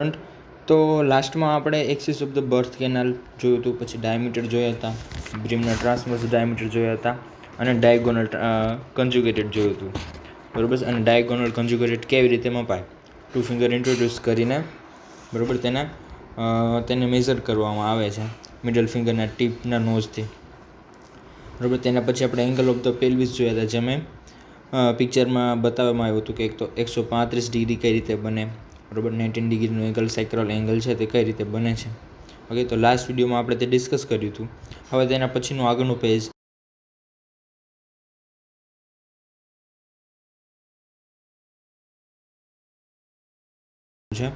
તો લાસ્ટમાં આપણે axis of the birth canal જોયું હતું, પછી ડાયામીટર જોયા હતા, બ્રીમના ટ્રાન્સવર્સ ડાયામીટર જોયા હતા અને ડાયગોનલ કન્જ્યુગેટેડ જોયું હતું, બરાબર. અને ડાયગોનલ કન્જ્યુગેટેડ કેવી રીતે મપાય, ટુ ફિંગર ઇન્ટ્રોડ્યુસ કરીને, બરાબર, તેને મેઝર કરવામાં આવે છે મિડલ ફિંગરના ટીપના નોઝથી, બરાબર. તેના પછી આપણે એંગલ ઓફ ધ પેલ્વિસ જોયા હતા, જે મેં પિક્ચરમાં બતાવવામાં આવ્યું હતું કે એક તો 135 ડિગ્રી કઈ રીતે બને, બરાબર. 19 ડિગ્રીનો એંગલ સેક્રલ એંગલ છે તે કઈ રીતે બને છે. ઓકે, તો લાસ્ટ વિડીયોમાં આપણે તે ડિસ્કસ કર્યું હતું. હવે તેના પછીનું આગળનું પેજ છે.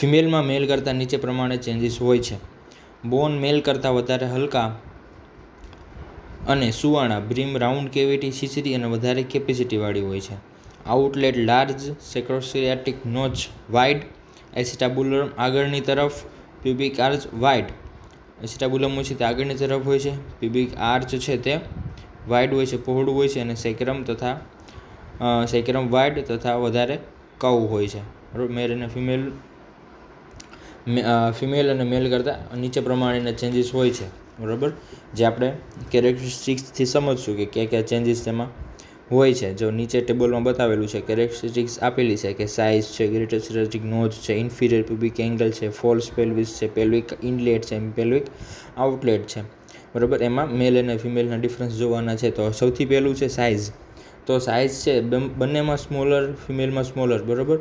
ફિમેલમાં મેલ કરતાં નીચે પ્રમાણે ચેન્જીસ હોય છે. બોન મેલ કરતાં વધારે હલકા અને સુવાળા, બ્રીમ રાઉન્ડ કેવિટી છીછરી અને વધારે કેપેસિટીવાળી હોય છે. આઉટલેટ લાર્જ, સેક્રોસિયાટિક નોચ વાઇડ, એસિટાબુલમ આગળની તરફ, પ્યુબિક આર્ચ વાઇડ. એસિટાબુલમ છે તે આગળની તરફ હોય છે, પ્યુબિક આર્ચ છે તે વાઇડ હોય છે, પહોળું હોય છે, અને સેક્રમ વાઇડ તથા વધારે કર્વ હોય છે, બરાબર. ફિમેલ અને મેલ કરતાં નીચે પ્રમાણેના ચેન્જીસ હોય છે, બરાબર. જે આપણે કેરેક્ટરિસ્ટિક્સથી સમજશું કે કયા ચેન્જીસ તેમાં હોય છે. જો નીચે ટેબલમાં બતાવેલું છે, કેરેક્ટરિસ્ટિક્સ આપેલી છે કે સાઇઝ છે, ગ્રેટર સિરાટિક નોઝ છે, ઇન્ફિરિયર પ્યુબિક એંગલ છે, ફોલ્સ પેલ્વિસ છે, પેલ્વિક ઇનલેટ છે, પેલ્વિક આઉટલેટ છે, બરાબર. એમાં મેલ અને ફિમેલના ડિફરન્સ જોવાના છે. તો સૌથી પહેલું છે સાઇઝ. તો સાઇઝ છે બંનેમાં સ્મોલર, ફિમેલમાં સ્મોલર, બરાબર,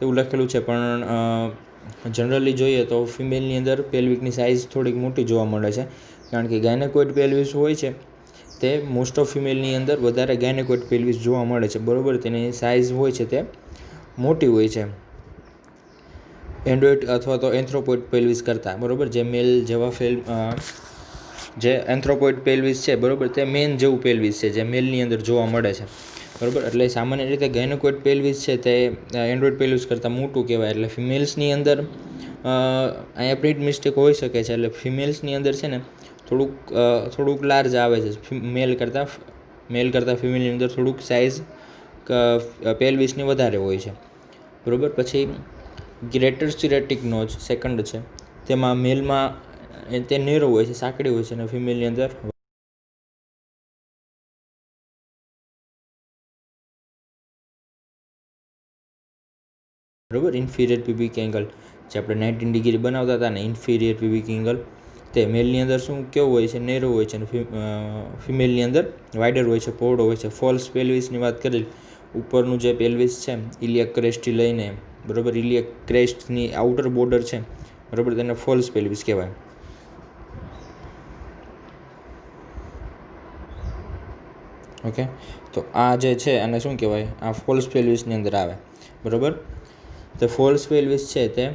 એવું લખેલું છે. પણ જનરલી જોઈએ તો ફિમેલની અંદર પેલ્વિકની સાઇઝ થોડીક મોટી જોવા મળે છે, કારણ કે ગાયનેકોઇડ પેલ્વિસ હોય છે તે મોસ્ટ ઓફ ફિમેલની અંદર વધારે ગાયનેકોઇડ પેલ્વિસ જોવા મળે છે, બરાબર. તેની સાઇઝ હોય છે તે મોટી હોય છે એન્ડ્રોઇડ અથવા તો એન્થ્રોપોઇડ પેલ્વિસ કરતાં, બરાબર. જે મેલ જેવા જે એન્થ્રોપોઇડ પેલ્વિસ છે, બરાબર, તે મેન જેવું પેલ્વિસ છે જે મેલની અંદર જોવા મળે છે, બરાબર. એટલે સામાન્ય રીતે ગાયનેકોઇડ પેલ્વિસ છે તે એન્ડ્રોઇડ પેલ્વિસ કરતાં મોટું કહેવાય. એટલે ફિમેલ્સની અંદર અહીંયા પ્રિન્ટ મિસ્ટેક હોઈ શકે છે. એટલે ફિમેલ્સની અંદર છે ને થોડુંક લાર્જ આવે છે મેલ કરતાં ફિમેલની અંદર થોડુંક સાઇઝ પેલ્વિસની વધારે હોય છે, બરાબર. પછી ગ્રેટર સિરેટિક નોચ સેકન્ડ છે, તેમાં મેલમાં તે નેરો હોય છે, સાંકડી હોય છે, અને ફિમેલની અંદર, બરાબર. ઇન્ફિરિયર પ્યુબિક એંગલ જે આપણે 19 ડિગ્રી બનાવતા હતા ને, ઇન્ફિરિયર પ્યુબિક એંગલ તે મેલની અંદર શું કેવું હોય છે, નેરો હોય છે, અને ફિમેલની અંદર વાઇડર હોય છે, પહોળો હોય છે. ફોલ્સ પેલ્વિસની વાત કરી, ઉપરનું જે પેલ્વિસ છે ઇલિયક ક્રેસ્ટથી લઈને, બરાબર, ઇલિયક ક્રેસ્ટની આઉટર બોર્ડર છે, બરાબર, તેને ફોલ્સ પેલ્વિસ કહેવાય. ઓકે, તો આ જે છે આને શું કહેવાય, આ ફોલ્સ પેલ્વિસની અંદર આવે, બરાબર. તો ફોલ્સ પેલ્વિસ છે તે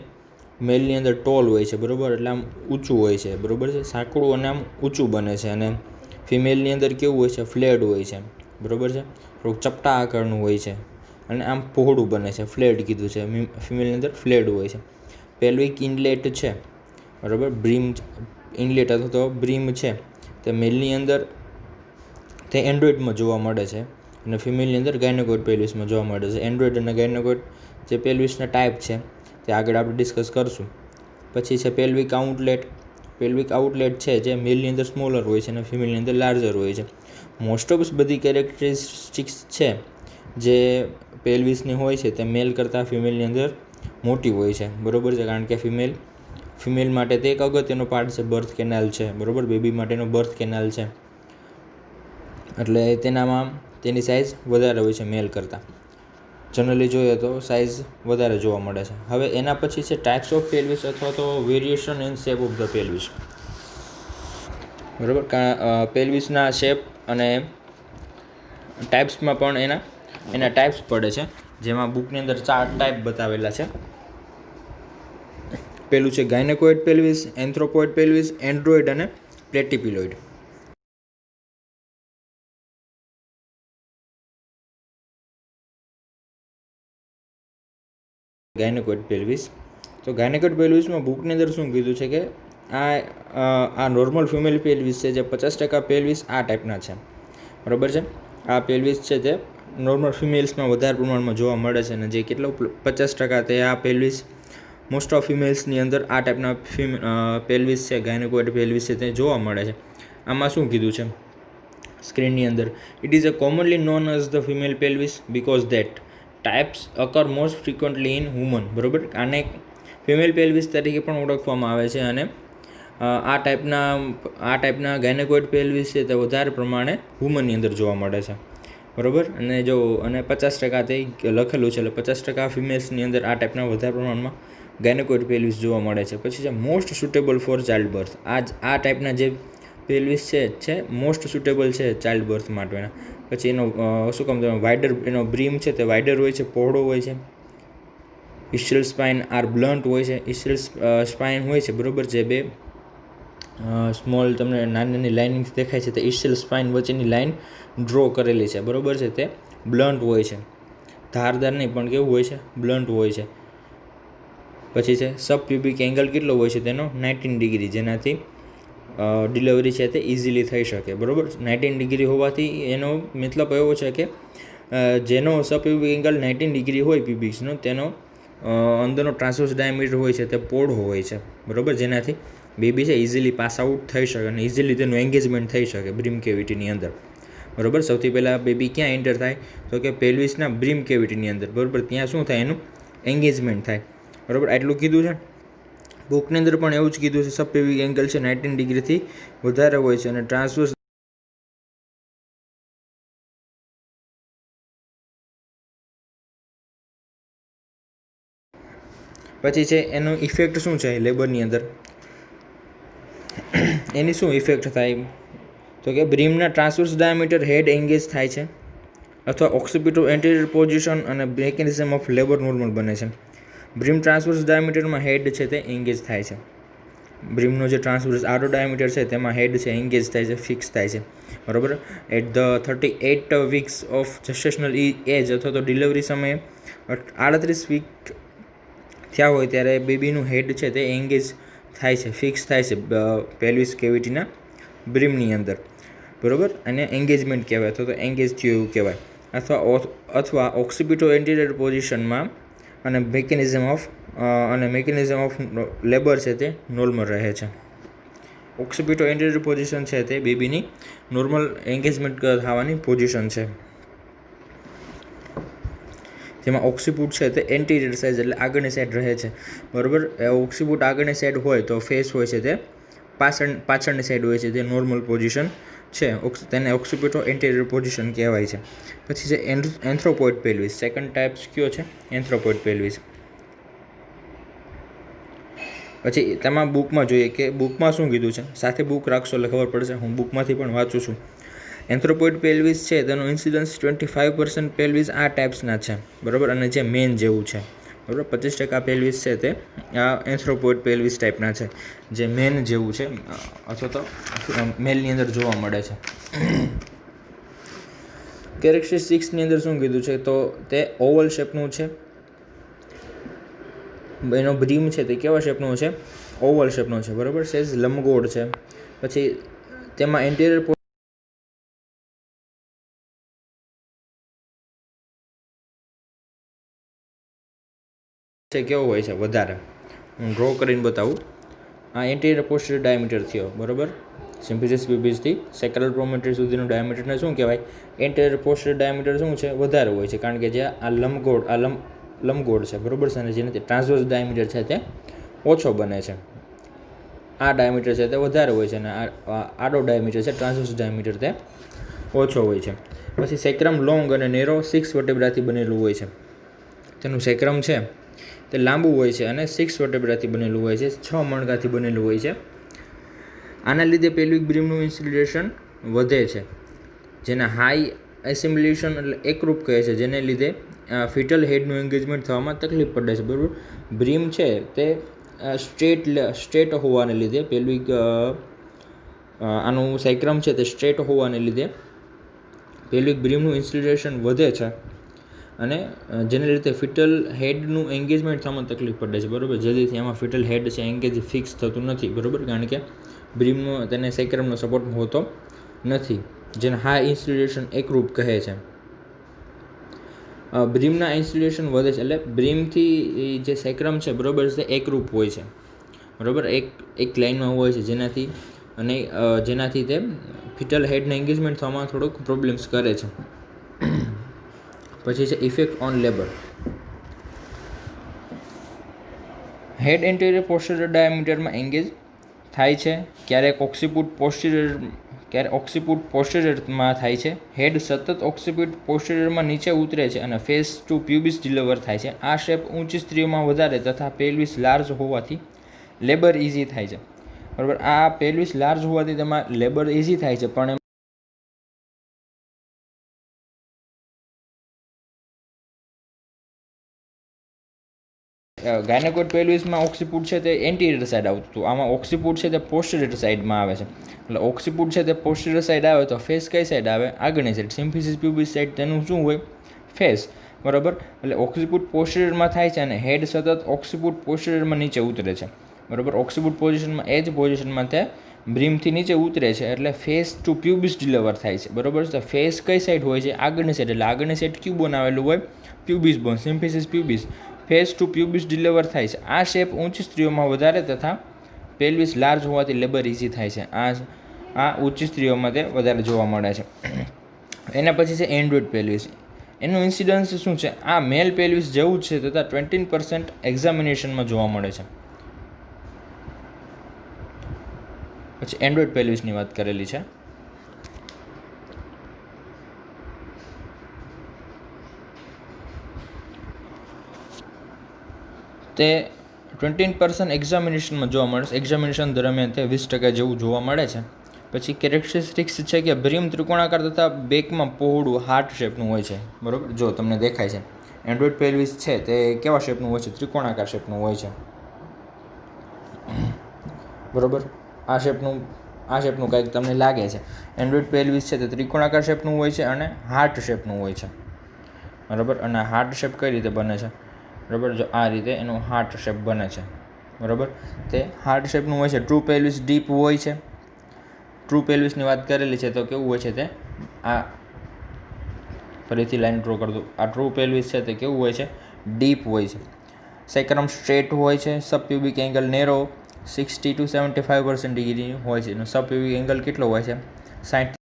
મેલની અંદર ટોલ હોય છે, બરાબર, એટલે આમ ઊંચું હોય છે, બરાબર છે, સાંકડું અને આમ ઊંચું બને છે. અને ફિમેલની અંદર કેવું હોય છે, ફ્લેડ હોય છે, બરાબર છે, થોડુંક ચપટા આકારનું હોય છે, અને આમ પહોળું બને છે, ફ્લેડ કીધું છે, ફિમેલની અંદર ફ્લેડ હોય છે. પેલ્વિક ઇનલેટ છે, બરાબર, બ્રીમ ઇનલેટ અથવા તો બ્રીમ છે તે મેલની અંદર તે એન્ડ્રોઇડમાં જોવા મળે છે, અને ફિમેલની અંદર ગાયનેકોઇડ પેલ્વિસમાં જોવા મળે છે. એન્ડ્રોઇડ અને ગાયનેકોઇડ જે પેલ્વિસના ટાઈપ છે તે આગળ આપણે ડિસ્કસ કરશું. પછી છે પેલ્વિક આઉટલેટ. પેલ્વિક આઉટલેટ છે જે મેલની અંદર સ્મોલર હોય છે અને ફિમેલની અંદર લાર્જર હોય છે. મોસ્ટ ઓફ બધી કેરેક્ટરિસ્ટિક્સ છે જે પેલ્વિસની હોય છે તે મેલ કરતાં ફિમેલની અંદર મોટી હોય છે, બરાબર છે, કારણ કે ફિમેલ માટે તે એક અગત્યનો પાર્ટ છે, બર્થ કેનાલ છે, બરાબર, બેબી માટેનો બર્થ કેનાલ છે, એટલે તેની સાઇઝ વધારે હોય છે મેલ કરતાં. જનરલી જોઈએ તો સાઇઝ વધારે જોવા મળે છે. હવે એના પછી છે ટાઇપ્સ ઓફ પેલ્વિસ અથવા તો variation in shape of the pelvis, બરાબર. પેલ્વિસના શેપ અને ટાઇપ્સમાં પણ એના ટાઇપ્સ પડે છે, જેમાં બુકની અંદર 4 ટાઈપ બતાવેલા છે. પેલું છે ગાયનેકોઇડ પેલ્વિસ, એન્થ્રોપોઇડ પેલ્વિસ, એન્ડ્રોઇડ અને પ્લેટિપિલોઇડ. ગાયનેકોઇડ પેલ્વિસ. તો ગાયનેકોઇડ પેલ્વિસમાં બુકની અંદર શું કીધું છે કે આ નોર્મલ ફિમેલ પેલ્વિસ છે, જે 50% પેલ્વિસ આ ટાઈપના છે, બરાબર છે. આ પેલ્વિસ છે તે નોર્મલ ફિમેલ્સમાં વધારે પ્રમાણમાં જોવા મળે છે, અને જે કેટલો 50% તે આ પેલ્વિસ મોસ્ટ ઓફ ફિમેલ્સની અંદર આ ટાઈપના પેલ્વિસ છે, ગાયનેકોઇડ પેલ્વિસ છે, તે જોવા મળે છે. આમાં શું કીધું છે સ્ક્રીનની અંદર, it is a commonly known as the female pelvis because that types occur most frequently in human. બરાબર, આને ફિમેલ પેલ્વિસ તરીકે પણ ઓળખવામાં આવે છે, અને આ ટાઈપના ગાયનેકોઇડ પેલ્વિસ છે તે વધારે પ્રમાણે હુમનની અંદર જોવા મળે છે. બરાબર, અને 50% તે લખેલું છે, એટલે 50% ફિમેલ્સની અંદર આ ટાઈપના વધારે પ્રમાણમાં ગાયનેકોઇડ પેલ્વિસ જોવા મળે છે. પછી છે most suitable for child birth. આ ટાઈપના જે પેલ્વિસ છે મોસ્ટ સુટેબલ છે ચાઇલ્ડ બર્થ માટેના. પછી એનો શું કામ વાઇડર, એનો બ્રીમ છે તે વાઇડર હોય છે, પહોળો હોય છે. ઇસ્ટિયલ સ્પાઇન આર બ્લન્ટ હોય છે. ઇસ્ટિયલ સ્પાઇન હોય છે, બરાબર, જે બે સ્મોલ તમને નાની લાઇનિંગ દેખાય છે, તે ઇસ્ટિયલ સ્પાઇન વચ્ચેની લાઇન ડ્રો કરેલી છે, બરાબર છે, તે બ્લન્ટ હોય છે, ધારદાર નહીં પણ કેવું હોય છે, બ્લન્ટ હોય છે. પછી છે સબ પ્યુબિક એંગલ કેટલો હોય છે તેનો 19 ડિગ્રી, જેનાથી ડિલિવરી છે તે ઇઝીલી થઈ શકે. બરાબર, 19 ડિગ્રી હોવાથી એનો મતલબ એવો છે કે જેનો સબ પ્યુબિક એંગલ 19 ડિગ્રી હોય પ્યુબિક્સનો, તેનો અંદરનો ટ્રાન્સવર્સ ડાયામીટર હોય છે તે પોળો હોય છે. બરાબર, જેનાથી બેબી છે ઇઝીલી પાસ આઉટ થઈ શકે અને ઇઝીલી તેનું એન્ગેજમેન્ટ થઈ શકે બ્રીમ કેવિટીની અંદર. બરાબર, સૌથી પહેલાં બેબી ક્યાં એન્ટર થાય તો કે પેલ્વિસના બ્રીમ કેવિટીની અંદર. બરાબર, ત્યાં શું થાય, એનું એન્ગેજમેન્ટ થાય. બરાબર, આટલું કીધું છે. બુકની અંદર પણ એવું જ કીધું છે, સબ પ્યુબિક એંગલ છે 19 ડિગ્રીથી વધારે હોય છે, અને ટ્રાન્સવર્સ પછી છે એનો ઇફેક્ટ શું છે લેબરની અંદર, એની શું ઇફેક્ટ થાય તો કે બ્રીમના ટ્રાન્સવર્સ ડાયામીટર હેડ એન્ગેજ થાય છે, અથવા ઓક્સિપિટો એન્ટિરિયર પોઝિશન અને મેકેનિઝમ ઓફ લેબર નોર્મલ બને છે. બ્રીમ ટ્રાન્સવર્સ ડાયામીટરમાં હેડ છે તે એન્ગેજ થાય છે. બ્રીમનો જે ટ્રાન્સવર્સ આડો ડાયામીટર છે તેમાં હેડ છે એન્ગેજ થાય છે, ફિક્સ થાય છે. બરાબર, એટ ધ 38 વીક્સ ઓફ જેસ્ટેશનલ એજ અથવા તો ડિલિવરી સમયે 38 વીક થયા હોય ત્યારે બેબીનું હેડ છે તે એન્ગેજ થાય છે, ફિક્સ થાય છે પેલ્વિસ કેવિટીના બ્રીમની અંદર. બરાબર, અને એન્ગેજમેન્ટ કહેવાય, અથવા તો એન્ગેજ થયું એવું કહેવાય. અથવા ઓક્સિપિટો એન્ટિરિયર પોઝિશનમાં અને મેકેનિઝમ ઓફ લેબર છે તે નોર્મલ રહે છે. ઓક્સિપિટો એન્ટિરિયર પોઝિશન છે તે બેબીની નોર્મલ એન્ગેજમેન્ટ થવાની પોઝિશન છે. જેમાં ઓક્સિપુટ છે તે એન્ટિરિયર સાઇડ એટલે આગળની સાઈડ રહે છે. બરાબર, ઓક્સિપુટ આગળની સાઈડ હોય તો ફેસ હોય છે તે પાછળની સાઈડ હોય છે, તે નોર્મલ પોઝિશન છે, તેને ઓક્સિપિટો એન્ટિરિયર પોઝિશન કહેવાય છે. પછી છે એન્થ્રોપોઇડ પેલ્વિસ. સેકન્ડ ટાઈપ્સ કયો છે, એન્થ્રોપોઇડ પેલ્વિસ. પછી તેમાં બુકમાં જોઈએ કે બુકમાં શું કીધું છે, સાથે બુક રાખશો એટલે ખબર પડશે, હું બુકમાંથી પણ વાંચું છું. એન્થ્રોપોઇડ પેલ્વિસ છે તેનો ઇન્સિડન્સ 25% પેલ્વિસ આ ટાઈપ્સના છે. બરાબર, અને જે મેન જેવું છે. બરાબર, 25% પેલ્વિસ છે તે આ એન્થ્રોપોઇડ પેલ્વિસ ટાઈપના છે, જે મેન જેવું છે અથવા તો મેલની અંદર જોવા મળે છે. કેરેક્ટરિસ્ટિક્સની અંદર શું કીધું છે તો તે ઓવલ શેપનું છે. એનો બ્રીમ છે તે કેવા શેપનો છે, ઓવલ શેપનો છે. બરાબર, સેજ લંબગોળ છે. પછી તેમાં એન્ટિરિયર છે કેવો હોય છે વધારે, હું ડ્રો કરીને બતાવું. આ એન્ટિરિયર પોસ્ટિરિયર ડાયામીટર થયો. બરાબર, સિમ્ફિસિસ પ્યુબિસથી સેક્રલ પ્રોમેટ્રી સુધીનું ડાયામીટરને શું કહેવાય, એન્ટિરિયર પોસ્ટિરિયર ડાયામીટર શું છે, વધારે હોય છે, કારણ કે જે આ લંબગોળ છે. બરાબર છે, અને જેનાથી ટ્રાન્સવર્સ ડાયામીટર છે તે ઓછો બને છે. આ ડાયામીટર છે તે વધારે હોય છે, અને આડો ડાયામીટર છે, ટ્રાન્સવર્સ ડાયામીટર તે ઓછો હોય છે. પછી સેક્રમ લોંગ અને નેરો 6 વર્ટેબ્રાથી બનેલું હોય છે. તેનું સેક્રમ છે તે લાંબુ હોય છે અને 6 વર્ટેબ્રાથી બનેલું હોય છે, 6 મણકાથી બનેલું હોય છે. આના લીધે પેલ્વિક બ્રીમનું ઇન્સ્યુલેશન વધે છે, જેને હાઈ એસિમ્યુલેશન એટલે એકરૂપ કહે છે, જેને લીધે ફિટલ હેડનું એન્ગેજમેન્ટ થવામાં તકલીફ પડે છે. બરાબર, બ્રીમ છે તે સ્ટ્રેટ હોવાને લીધે પેલ્વિક આનું સેક્રમ છે તે સ્ટ્રેટ હોવાને લીધે પેલ્વિક બ્રીમનું ઇન્સ્યુલેશન વધે છે, અને જેને લીધે ફિટલ હેડનું એન્ગેજમેન્ટ થવામાં તકલીફ પડે છે. બરાબર, જલ્દીથી એમાં ફિટલ હેડ છે એન્ગેજ ફિક્સ થતું નથી. બરાબર, કારણ કે બ્રીમનો તેને સેક્રમનો સપોર્ટ હોતો નથી, જેને હાઈ ઇન્સ્યુલેશન એકરૂપ કહે છે. બ્રીમના ઇન્સ્યુલેશન વધે છે, એટલે બ્રીમથી જે સેક્રમ છે બરાબર છે એકરૂપ હોય છે બરાબર, એક લાઇનમાં હોય છે, જેનાથી તે ફિટલ હેડને એન્ગેજમેન્ટ થવામાં થોડોક પ્રોબ્લેમ્સ કરે છે. પછી છે effect on labour. Head anterior posterior ડાયામીટરમાં એન્ગેજ થાય છે, ક્યારેક ઓક્સિપુટ પોસ્ટિરિયરમાં થાય છે. હેડ સતત ઓક્સિપુટ પોસ્ટિરિયરમાં નીચે ઉતરે છે અને ફેસ ટુ પ્યુબિસ ડિલિવર થાય છે. આ શેપ ઊંચી સ્ત્રીઓમાં વધારે તથા પેલ્વિસ લાર્જ હોવાથી લેબર ઇઝી થાય છે બરાબર. આ પેલ્વિસ લાર્જ હોવાથી તેમાં લેબર ઇઝી થાય છે, પણ ગાયનેકોઇડ પેલ્વિસમાં ઓક્સિપુટ છે તે એન્ટિરિયર સાઇડ આવતું હતું, આમાં ઓક્સિપુટ છે તે પોસ્ટિરિયર સાઇડમાં આવે છે. એટલે ઓક્સિપુટ છે તે પોસ્ટિરિયર સાઇડ આવે તો ફેસ કઈ સાઇડ આવે? આગળની સાઇડ. સિમ્ફિસિસ પ્યુબિસ સાઇડ તેનું શું હોય? ફેસ બરાબર. એટલે ઓક્સિપુટ પોસ્ટિરિયરમાં થાય છે અને હેડ સતત ઓક્સિપુટ પોસ્ટિરિયરમાં નીચે ઉતરે છે બરાબર. ઓક્સિપુટ પોઝિશનમાં એ જ પોઝિશનમાં તે બ્રીમથી નીચે ઉતરે છે, એટલે ફેસ ટુ પ્યુબિસ ડિલિવર થાય છે બરાબર. તો ફેસ કઈ સાઇડ હોય છે? આગળની સાઇડ. એટલે આગળની સાઇડ ક્યુ બોન આવેલું હોય? પ્યુબિસ બોન, સિમ્ફિસિસ પ્યુબિસ. ફેસ ટુ પ્યુબિસ ડિલિવર થાય છે. આ શેપ ઊંચી સ્ત્રીઓમાં વધારે તથા પેલ્વિસ લાર્જ હોવાથી લેબર ઇઝી થાય છે. આ ઊંચી સ્ત્રીઓમાં તે વધારે જોવા મળે છે. એના પછી છે એન્ડ્રોઇડ પેલ્વિસ. એનું ઇન્સિડન્સ શું છે? આ મેલ પેલ્વિસ જેવું જ છે તથા 20% એક્ઝામિનેશનમાં જોવા મળે છે. પછી એન્ડ્રોઇડ પેલ્વિસની વાત કરેલી છે. તે 20% એક્ઝામિનેશનમાં જોવા મળે છે. એક્ઝામિનેશન દરમિયાન તે 20% જેવું જોવા મળે છે. પછી કેરેક્ટરિસ્ટિક્સ છે કે બ્રીમ ત્રિકોણાકાર તથા બેકમાં પહોળું હાર્ટ શેપનું હોય છે બરાબર. જો તમને દેખાય છે એન્ડ્રોઇડ પેલ્વિસ છે તે કેવા શેપનું હોય છે? ત્રિકોણાકાર શેપનું હોય છે બરાબર. આ શેપનું કંઈક તમને લાગે છે. એન્ડ્રોઇડ પેલ્વિસ છે તે ત્રિકોણાકાર શેપનું હોય છે અને હાર્ટ શેપનું હોય છે બરાબર. અને હાર્ટ શેપ કઈ રીતે બને છે બરાબર? જો આ રીતે એનું હાર્ટ શેપ બને છે બરાબર. તે હાર્ટ શેપનું હોય છે. ટ્રુ પેલ્વિસ ડીપ હોય છે. ટ્રુ પેલ્વિસની વાત કરેલી છે તો કેવું હોય છે તે? આ ફરીથી લાઈન ડ્રો કરી દો. આ ટ્રુ પેલ્વિસ છે તે કેવું હોય છે? ડીપ હોય છે. સેક્રમ સ્ટ્રેટ હોય છે. સબપ્યુબિક એંગલ નેરો 60 to 75% ડિગ્રી હોય છે. એનો સબપ્યુબિક એંગલ કેટલો હોય છે? 60.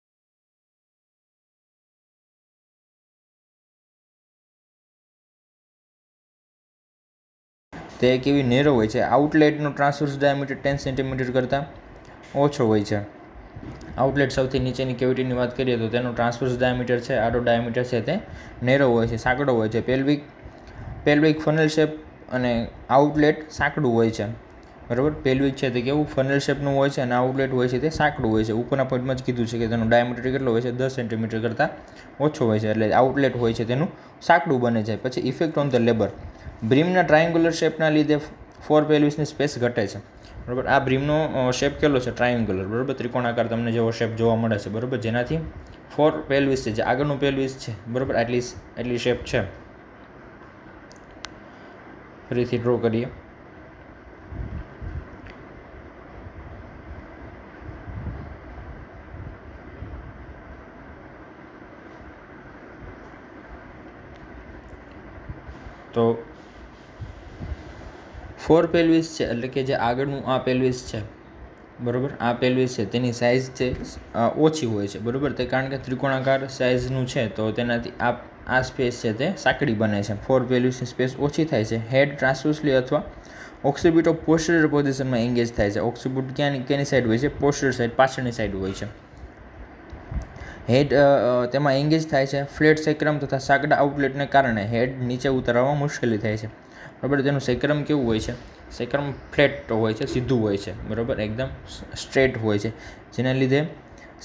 તે કેવી નેરો હોય છે. આઉટલેટનો ટ્રાન્સવર્સ ડાયામીટર 10 સેન્ટીમીટર કરતાં ઓછો હોય છે. આઉટલેટ સૌથી નીચેની કેવિટીની વાત કરીએ તો તેનો ટ્રાન્સવર્સ ડાયામીટર છે, આડો ડાયામીટર છે તે નેરો હોય છે, સાંકડો હોય છે. પેલ્વિક ફનલ શેપ અને આઉટલેટ સાંકડું હોય છે બરાબર. પેલ્વિક છે તે કેવું ફનલ શેપનું હોય છે અને આઉટલેટ હોય છે તે સાંકડું હોય છે. ઉપરના પોઈન્ટમાં જ કીધું છે કે તેનો ડાયામીટર કેટલો હોય છે? 10 સેન્ટીમીટર કરતાં ઓછો હોય છે, એટલે આઉટલેટ હોય છે તેનું સાંકડું બને છે. પછી effect on the labour. બ્રીમના triangular શેપના લીધે ફોર પેલ્વિસની સ્પેસ ઘટે છે બરાબર. આ બ્રીમનો શેપ કેટલો છે? ટ્રાયંગ્યુલર બરાબર. ત્રિકોણાકાર તમને જેવો શેપ જોવા મળે છે બરાબર. જેનાથી ફોર પેલ્વિસ છે, જે આગળનું પેલ્વિસ છે બરાબર, એટલી શેપ છે. ફરીથી ડ્રો કરીએ. તો ફોર પેલ્વિસ છે એટલે કે જે આગળનું આ પેલ્વિસ છે બરાબર, આ પેલ્વિસ છે તેની સાઇઝ છે ઓછી હોય છે બરાબર. તે કારણ કે ત્રિકોણાકાર સાઇઝનું છે તો તેનાથી આ સ્પેસ છે તે સાંકડી બને છે. ફોર પેલ્વિસની સ્પેસ ઓછી થાય છે. હેડ ટ્રાન્સવર્સલી અથવા ઓક્સિપિટ ઓફ પોસ્ટિરિયર પોઝિશનમાં એન્ગેજ થાય છે. ઓક્સિપિટ કેની સાઈડ હોય છે? પોસ્ટિરિયર સાઈડ, પાછળની સાઈડ હોય છે. હેડ તેમાં એન્ગેજ થાય છે. ફ્લેટ સેક્રમ તથા સાંકડા આઉટલેટને કારણે હેડ નીચે ઉતારવામાં મુશ્કેલી થાય છે બરાબર. તેનું સેક્રમ કેવું હોય છે? સેક્રમ ફ્લેટ હોય છે, સીધું હોય છે બરાબર, એકદમ સ્ટ્રેટ હોય છે, જેના લીધે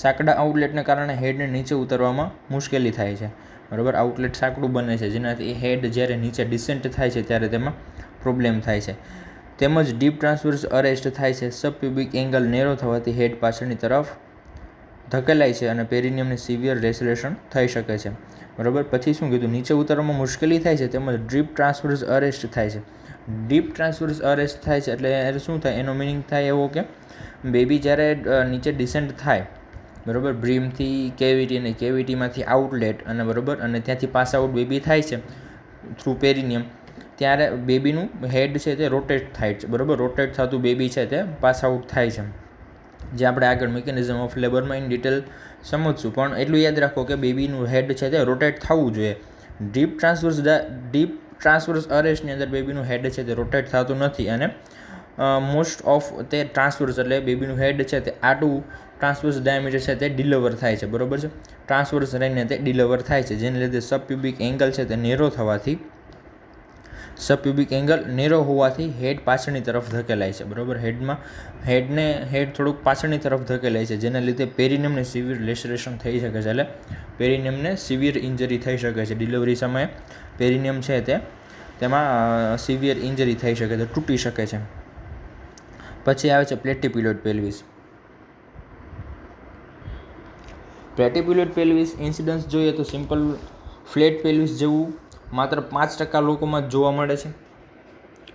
સાંકડા આઉટલેટને કારણે હેડને નીચે ઉતારવામાં મુશ્કેલી થાય છે બરાબર. આઉટલેટ સાંકડું બને છે જેનાથી હેડ જ્યારે નીચે ડિસેન્ટ થાય છે ત્યારે તેમાં પ્રોબ્લેમ થાય છે. તેમજ ડીપ ટ્રાન્સવર્સ અરેસ્ટ થાય છે. સબપ્યુબિક એંગલ નેરો થવાથી હેડ પાછળની તરફ ધકેલાય છે અને પેરિનિયમની સિવિયર રેસલેશન થઈ શકે છે બરાબર. પછી શું કીધું? નીચે ઉતારવામાં મુશ્કેલી થાય છે. તેમજ ડીપ ટ્રાન્સવર્સ અરેસ્ટ થાય છે. ડીપ ટ્રાન્સવર્સ અરેસ્ટ થાય છે એટલે શું થાય? એનો મિનિંગ થાય એવો કે બેબી જ્યારે નીચે ડિસેન્ટ થાય બરાબર, બ્રીમથી કેવિટી અને કેવિટીમાંથી આઉટલેટ અને બરાબર અને ત્યાંથી પાસ આઉટ બેબી થાય છે થ્રુ પેરિનિયમ, ત્યારે બેબીનું હેડ છે તે રોટેટ થાય છે. બરાબર, રોટેટ થતું બેબી છે તે પાસ આઉટ થાય છે, જે આપણે આગળ મિકેનિઝમ ઓફ લેબરમાં ઇન ડિટેલ સમજશું. પણ એટલું યાદ રાખો કે બેબીનું હેડ છે તે રોટેટ થવું જોઈએ. ડીપ ટ્રાન્સવર્સ અરેસ્ટની અંદર બેબીનું હેડ છે તે રોટેટ થતું નથી, અને મોસ્ટ ઓફ તે ટ્રાન્સવર્સ એટલે બેબીનું હેડ છે તે આટું ટ્રાન્સવર્સ ડાયામીટર છે તે ડિલિવર થાય છે. બરાબર છે, ટ્રાન્સવર્સ રહીને તે ડિલિવર થાય છે, જેને લીધે સબપ્યુબિક એંગલ છે તે નેરો થવાથી હેડ પાછળની તરફ ધકેલાય છે. બરાબર, હેડ થોડુંક પાછળની તરફ ધકેલાય છે, જેના લીધે પેરિનિયમને સિવિયર લેસરેશન થઈ શકે છે, એટલે પેરિનિયમને સિવિયર ઇન્જરી થઈ શકે છે. ડિલિવરી સમયે પેરિનિયમ છે તે તેમાં સિવિયર ઇન્જરી થઈ શકે છે, તૂટી શકે છે. પછી આવે છે પ્લેટીપ્યુલોઇડ પેલ્વિસ. પ્લેટીપ્યુલોઇડ પેલ્વિસ ઇન્સિડન્સ જોઈએ તો સિમ્પલ ફ્લેટ પેલ્વિસ જેવું માત્ર 5% લોકોમાં જ જોવા મળે છે.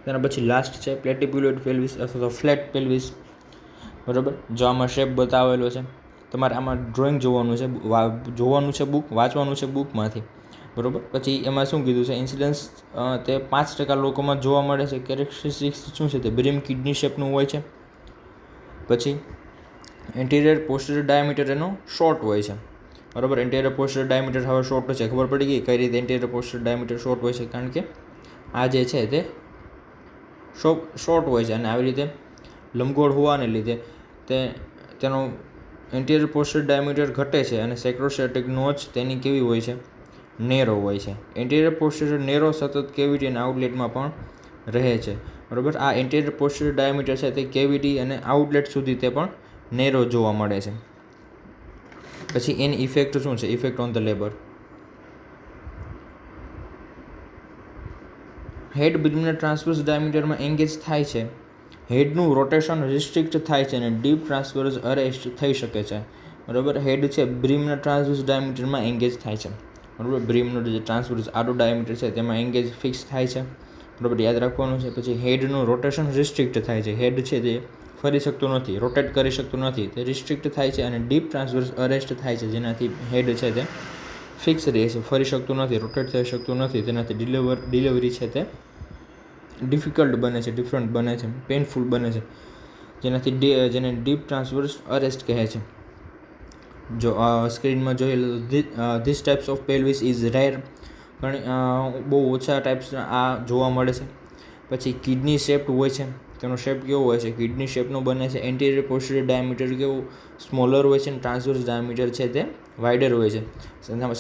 તેના પછી લાસ્ટ છે પ્લેટીપ્યુલોઇડ પેલ્વિસ અથવા તો ફ્લેટ પેલ્વિસ. બરાબર, જો આમાં શેપ બતાવેલો છે, તમારે આમાં ડ્રોઈંગ જોવાનું છે બુક વાંચવાનું છે બુકમાંથી. બરાબર, પછી એમાં શું કીધું છે, ઇન્સિડન્સ તે 5% લોકોમાં જોવા મળે છે. કેરેક્ટરિસ્ટિક્સ શું છે, તે બ્રીમ કિડની શેપનું હોય છે. પછી એન્ટિરિયર પોસ્ટિરિયર ડાયામીટર એનો શોર્ટ હોય છે. બરાબર, એન્ટિરિયર પોસ્ટિરિયર ડાયામીટર હવે શોર્ટ હોય છે. ખબર પડી ગઈ કઈ રીતે એન્ટિરિયર પોસ્ટિરિયર ડાયામીટર શોર્ટ હોય છે, કારણ કે આ જે છે તે શોર્ટ હોય છે, અને આવી રીતે લંબગોળ હોવાને લીધે તેનો એન્ટિરિયર પોસ્ટિરિયર ડાયામીટર ઘટે છે, અને સેક્રોસ્ટેટિક નોચ તેની કેવી હોય છે, નેરો હોય છે. એન્ટિરિયર પોસ્ટિરિયર નેરો સતત કેવિટી અને આઉટલેટમાં પણ રહે છે. બરાબર, આ એન્ટિરિયર પોસ્ટિરિયર ડાયામીટર છે તે કેવિટી અને આઉટલેટ સુધી તે પણ નેરો જોવા મળે છે. પછી એની ઇફેક્ટ શું છે, effect on the labour. Head બ્રીમના ટ્રાન્સવર્સ ડાયામીટરમાં એંગેજ થાય છે, હેડનું રોટેશન રિસ્ટ્રિક્ટ થાય છે, અને ડીપ ટ્રાન્સવર્સ અરેસ્ટ થઈ શકે છે. બરાબર, હેડ છે બ્રીમના ટ્રાન્સવર્સ ડાયામીટરમાં એંગેજ થાય છે. બરાબર, બ્રીમનું જે ટ્રાન્સવર્સ આડું ડાયામીટર છે તેમાં એંગેજ ફિક્સ થાય છે. બરાબર, યાદ રાખવાનું છે. પછી હેડનું રોટેશન રિસ્ટ્રિક્ટ થાય છે, હેડ છે તે ફરી શકતું નથી, રોટેટ કરી શકતું નથી, તે રિસ્ટ્રિક્ટ થાય છે, અને ડીપ ટ્રાન્સવર્સ અરેસ્ટ થાય છે, જેનાથી હેડ છે તે ફિક્સ રહે છે, ફરી શકતું નથી, રોટેટ થઈ શકતું નથી. તેનાથી ડિલિવરી છે તે ડિફિકલ્ટ બને છે, ડિફરન્ટ બને છે, પેઇનફુલ બને છે, જેને ડીપ ટ્રાન્સવર્સ અરેસ્ટ કહે છે. જો સ્ક્રીનમાં જોઈએ this types of pelvis is rare, બહુ ઓછા ટાઈપ્સ આ જોવા મળે છે. પછી કિડની શેપ્ડ હોય છે, તેનો શેપ કેવો હોય છે, કિડની શેપનો બને છે. એન્ટિરિયર પોસ્ટિરિયર ડાયામીટર કેવું સ્મોલર હોય છે, અને ટ્રાન્સવર્સ ડાયામીટર છે તે વાઇડર હોય છે.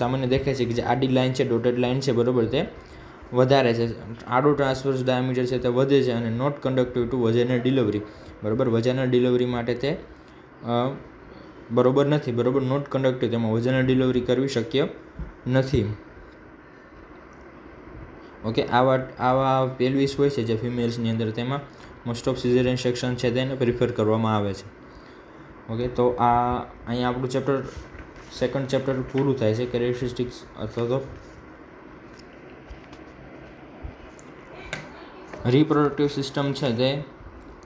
સામાન્ય દેખાય છે કે જે આડી લાઇન છે, ડોટેડ લાઇન છે, બરાબર, તે વધારે છે. આડું ટ્રાન્સવર્સ ડાયામીટર છે તે વધે છે, અને નોટ કન્ડક્ટિવ ટુ વજેનલ ડિલિવરી. બરાબર, વજેનલ ડિલિવરી માટે તે બરોબર નથી. બરાબર, નોટ કન્ડક્ટિવ, તેમાં વજનલ ડિલિવરી કરવી શક્ય નથી. ઓકે, આવા પેલ્વિસ હોય છે જે ફિમેલ્સની અંદર, તેમાં મોસ્ટ ઓફ સિઝેરિયન સેક્શન છે તેને પ્રિફર કરવામાં આવે છે. ઓકે, તો અહીંયા આપણું સેકન્ડ ચેપ્ટર પૂરું થાય છે, કેરેક્ટરિસ્ટિક્સ અથવા તો રિપ્રોડક્ટિવ સિસ્ટમ છે તે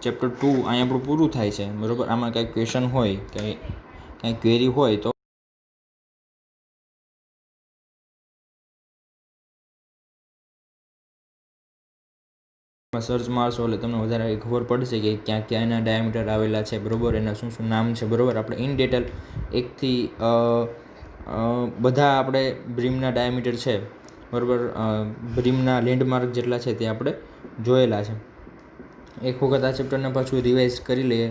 ચેપ્ટર 2 અહીંયા આપણું પૂરું થાય છે. બરાબર, આમાં કંઈ ક્વેશ્ચન હોય, કંઈ ક્વેરી હોય તો સર્ચ મારશો એટલે તમને વધારે ખબર પડશે કે ક્યાં ક્યાં એના ડાયામીટર આવેલા છે. બરાબર, એના શું શું નામ છે. બરાબર, આપણે ઇન ડિટેલ એકથી બધા આપણે બ્રીમના ડાયામીટર છે, બરાબર, બ્રીમના લેન્ડમાર્ક જેટલા છે તે આપણે જોયેલા છે. એક વખત આ ચેપ્ટરને પાછું રિવાઇઝ કરી લઈએ,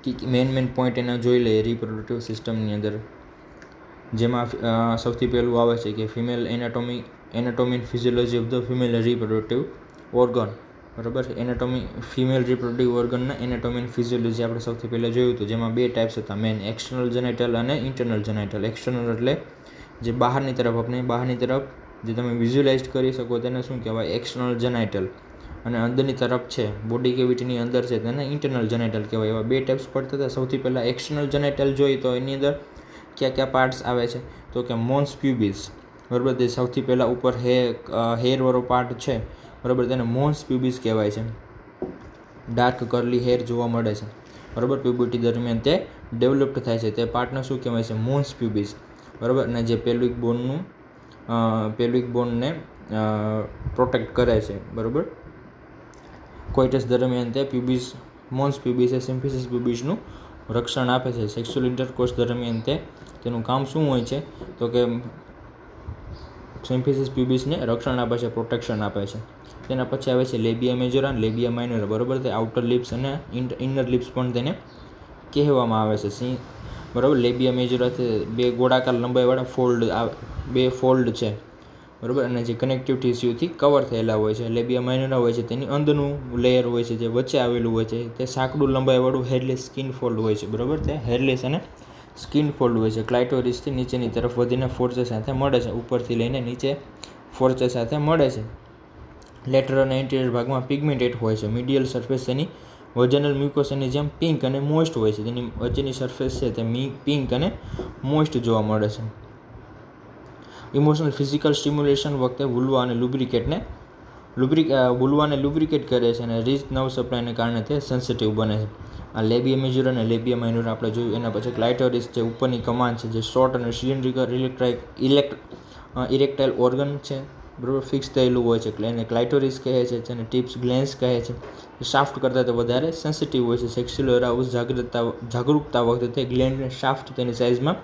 કે મેઇન પોઈન્ટ એના જોઈ લઈએ રિપ્રોડક્ટિવ સિસ્ટમની અંદર, જેમાં સૌથી પહેલું આવે છે કે female anatomy and physiology of the female reproductive organ. બરાબર, ફિમેલ રિપ્રોડક્ટિવ ઓર્ગનના એનાટોમી એન્ડ ફિઝિયોલોજી આપણે સૌથી પહેલાં જોયું હતું, જેમાં 2 ટાઈપ્સ હતા મેન, એક્સટર્નલ જેનાઇટલ અને ઇન્ટરનલ જેનાઇટલ. એક્સટર્નલ એટલે જે બહારની તરફ જે તમે વિઝ્યુલાઇઝ કરી શકો તેને શું કહેવાય, એક્સટર્નલ જેનાઇટલ, અને અંદરની તરફ છે, બોડી કેવિટીની અંદર છે, તેને ઇન્ટરનલ જેનાઇટલ કહેવાય. એવા 2 ટાઈપ્સ પડતા હતા. સૌથી પહેલાં એક્સટર્નલ જેનાઇટલ જોઈએ તો એની અંદર કયા પાર્ટ્સ આવે છે, તો કે મોન્સ પ્યુબિસ. બરાબર, તે સૌથી પહેલાં ઉપર હેરવાળો પાર્ટ છે, બરાબર, તેને મોન્સ પ્યુબિસ કહેવાય છે. ડાર્ક કર્લી હેર જોવા મળે છે. બરાબર. પ્યુબર્ટી દરમિયાન તે ડેવલપ્ડ થાય છે. તે પાર્ટને શું કહેવાય છે? મોન્સ પ્યુબિસ. બરાબર. અને જે પેલ્વિક બોનને પ્રોટેક્ટ કરે છે. બરાબર. કોઇટસ દરમિયાન તે મોન્સ પ્યુબિસ એ સિમ્ફિસિસ પ્યુબિસનું રક્ષણ આપે છે. સેક્સ્યુઅલ ઇન્ટરકોર્સ દરમિયાન તેનું કામ શું હોય છે? તો કે સિમ્ફિસિસ પ્યુબિસને રક્ષણ આપે છે, પ્રોટેક્શન આપે છે. તેના પછી આવે છે લેબિયા મેજોરા અને લેબિયા માઇનોરા. બરાબર. તે આઉટર લિપ્સ અને ઇનર લિપ્સ પણ તેને કહેવામાં આવે છે. બરાબર. લેબિયા મેજોરા બે ગોળાકાર લંબાઈવાળા ફોલ્ડ છે. બરાબર. અને જે કનેક્ટિવ ટિશ્યુથી કવર થયેલા હોય છે. લેબિયા માઇનોરા હોય છે તેની અંદરનું લેયર હોય છે, જે વચ્ચે આવેલું હોય છે, તે સાંકડું લંબાઈવાળું હેરલેસ સ્કિન ફોલ્ડ હોય છે. બરાબર. તે હેરલેસ અને સ્કિન ફોલ્ડ હોય છે. ક્લાઇટોરિસથી નીચેની તરફ વધીને ફોર્ચે સાથે મળે છે. ઉપરથી લઈને નીચે ફોર્ચે સાથે મળે છે. લેટરલ અને એન્ટિરિયર ભાગમાં પિગમેન્ટેડ હોય છે. મીડિયલ સરફેસ તેની વજનલ મ્યુકોસાની જેમ પિંક અને મોઇસ્ટ હોય છે. તેની વચ્ચેની સરફેસ છે તે પિંક અને મોઇસ્ટ જોવા મળે છે. ઇમોશનલ ફિઝિકલ સ્ટિમ્યુલેશન વખતે વુલ્વા અને લુબ્રિકેટ કરે છે અને રીચ નર્વ સપ્લાયને કારણે તે સેન્સિટિવ બને છે. આ લેબિયા મેજોરા અને લેબિયા માઇનોરા આપણે જોયું. એના પછી ક્લાઇટોરિસ જે ઉપરની કમાન છે, જે શોર્ટ અને સિલિન્ડ્રિકલ ઇરેક્ટાઇલ ઓર્ગન છે. બરાબર. ફિક્સ થયેલું હોય છે. એને ક્લાઇટોરિસ કહે છે, જેને ટિપ્સ ગ્લેન્સ કહે છે. શાફ્ટ કરતાં તે વધારે સેન્સિટિવ હોય છે. સેક્સ્યુઅલ અરાઉઝ જાગૃતતા વખતે તે ગ્લેન્ડ શાફ્ટ તેની સાઇઝમાં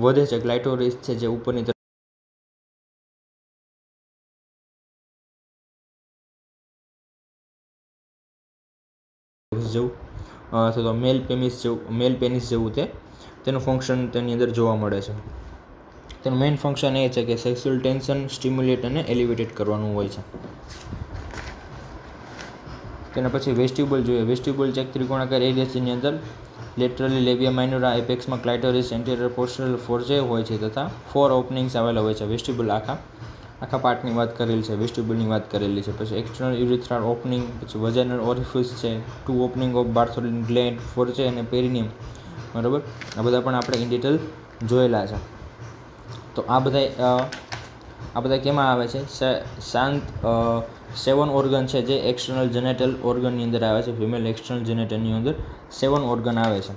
વધે છે. ક્લાઇટોરિસ છે જે ઉપરની તરફ જેવું અથવા તો મેલ પેનિસ જેવું તેનું ફંક્શન તેની અંદર જોવા મળે છે. તેનું મેઇન ફંક્શન એ છે કે સેક્સ્યુઅલ ટેન્શન સ્ટિમ્યુલેટ અને એલિવેટેડ કરવાનું હોય છે. તેના પછી વેસ્ટિબ્યુલ જોઈએ. વેસ્ટિબ્યુલ ચેક ત્રિકોણાકાર એરિયાની અંદર લેટરલી લેબિયા માઇનોરા, એપેક્સમાં ક્લાઇટોરિસ, એન્ટિરિયર પોસ્ટેરિયર ફોર્ચે હોય છે તથા 4 ઓપનિંગ્સ આવેલા હોય છે. વેસ્ટિબ્યુલ આખા પાર્ટની વાત કરેલી છે, વેસ્ટિબ્યુલની વાત કરેલી છે. પછી એક્સટર્નલ યુરિથ્રાલ ઓપનિંગ, પછી વજાઇનલ ઓરિફિસ છે, 2 ઓપનિંગ ઓફ બાર્થોલિન ગ્લેન્ડ, ફોર્ચે અને પેરિનિયમ. બરાબર. આ બધા પણ આપણે ઇન ડિટેલ જોયેલા છે. તો આ બધા કેમાં આવે છે? 7 ઓર્ગન છે જે એક્સટર્નલ જેનેટલ ઓર્ગનની અંદર આવે છે. ફિમેલ એક્સટર્નલ જેનેટલની અંદર 7 ઓર્ગન આવે છે.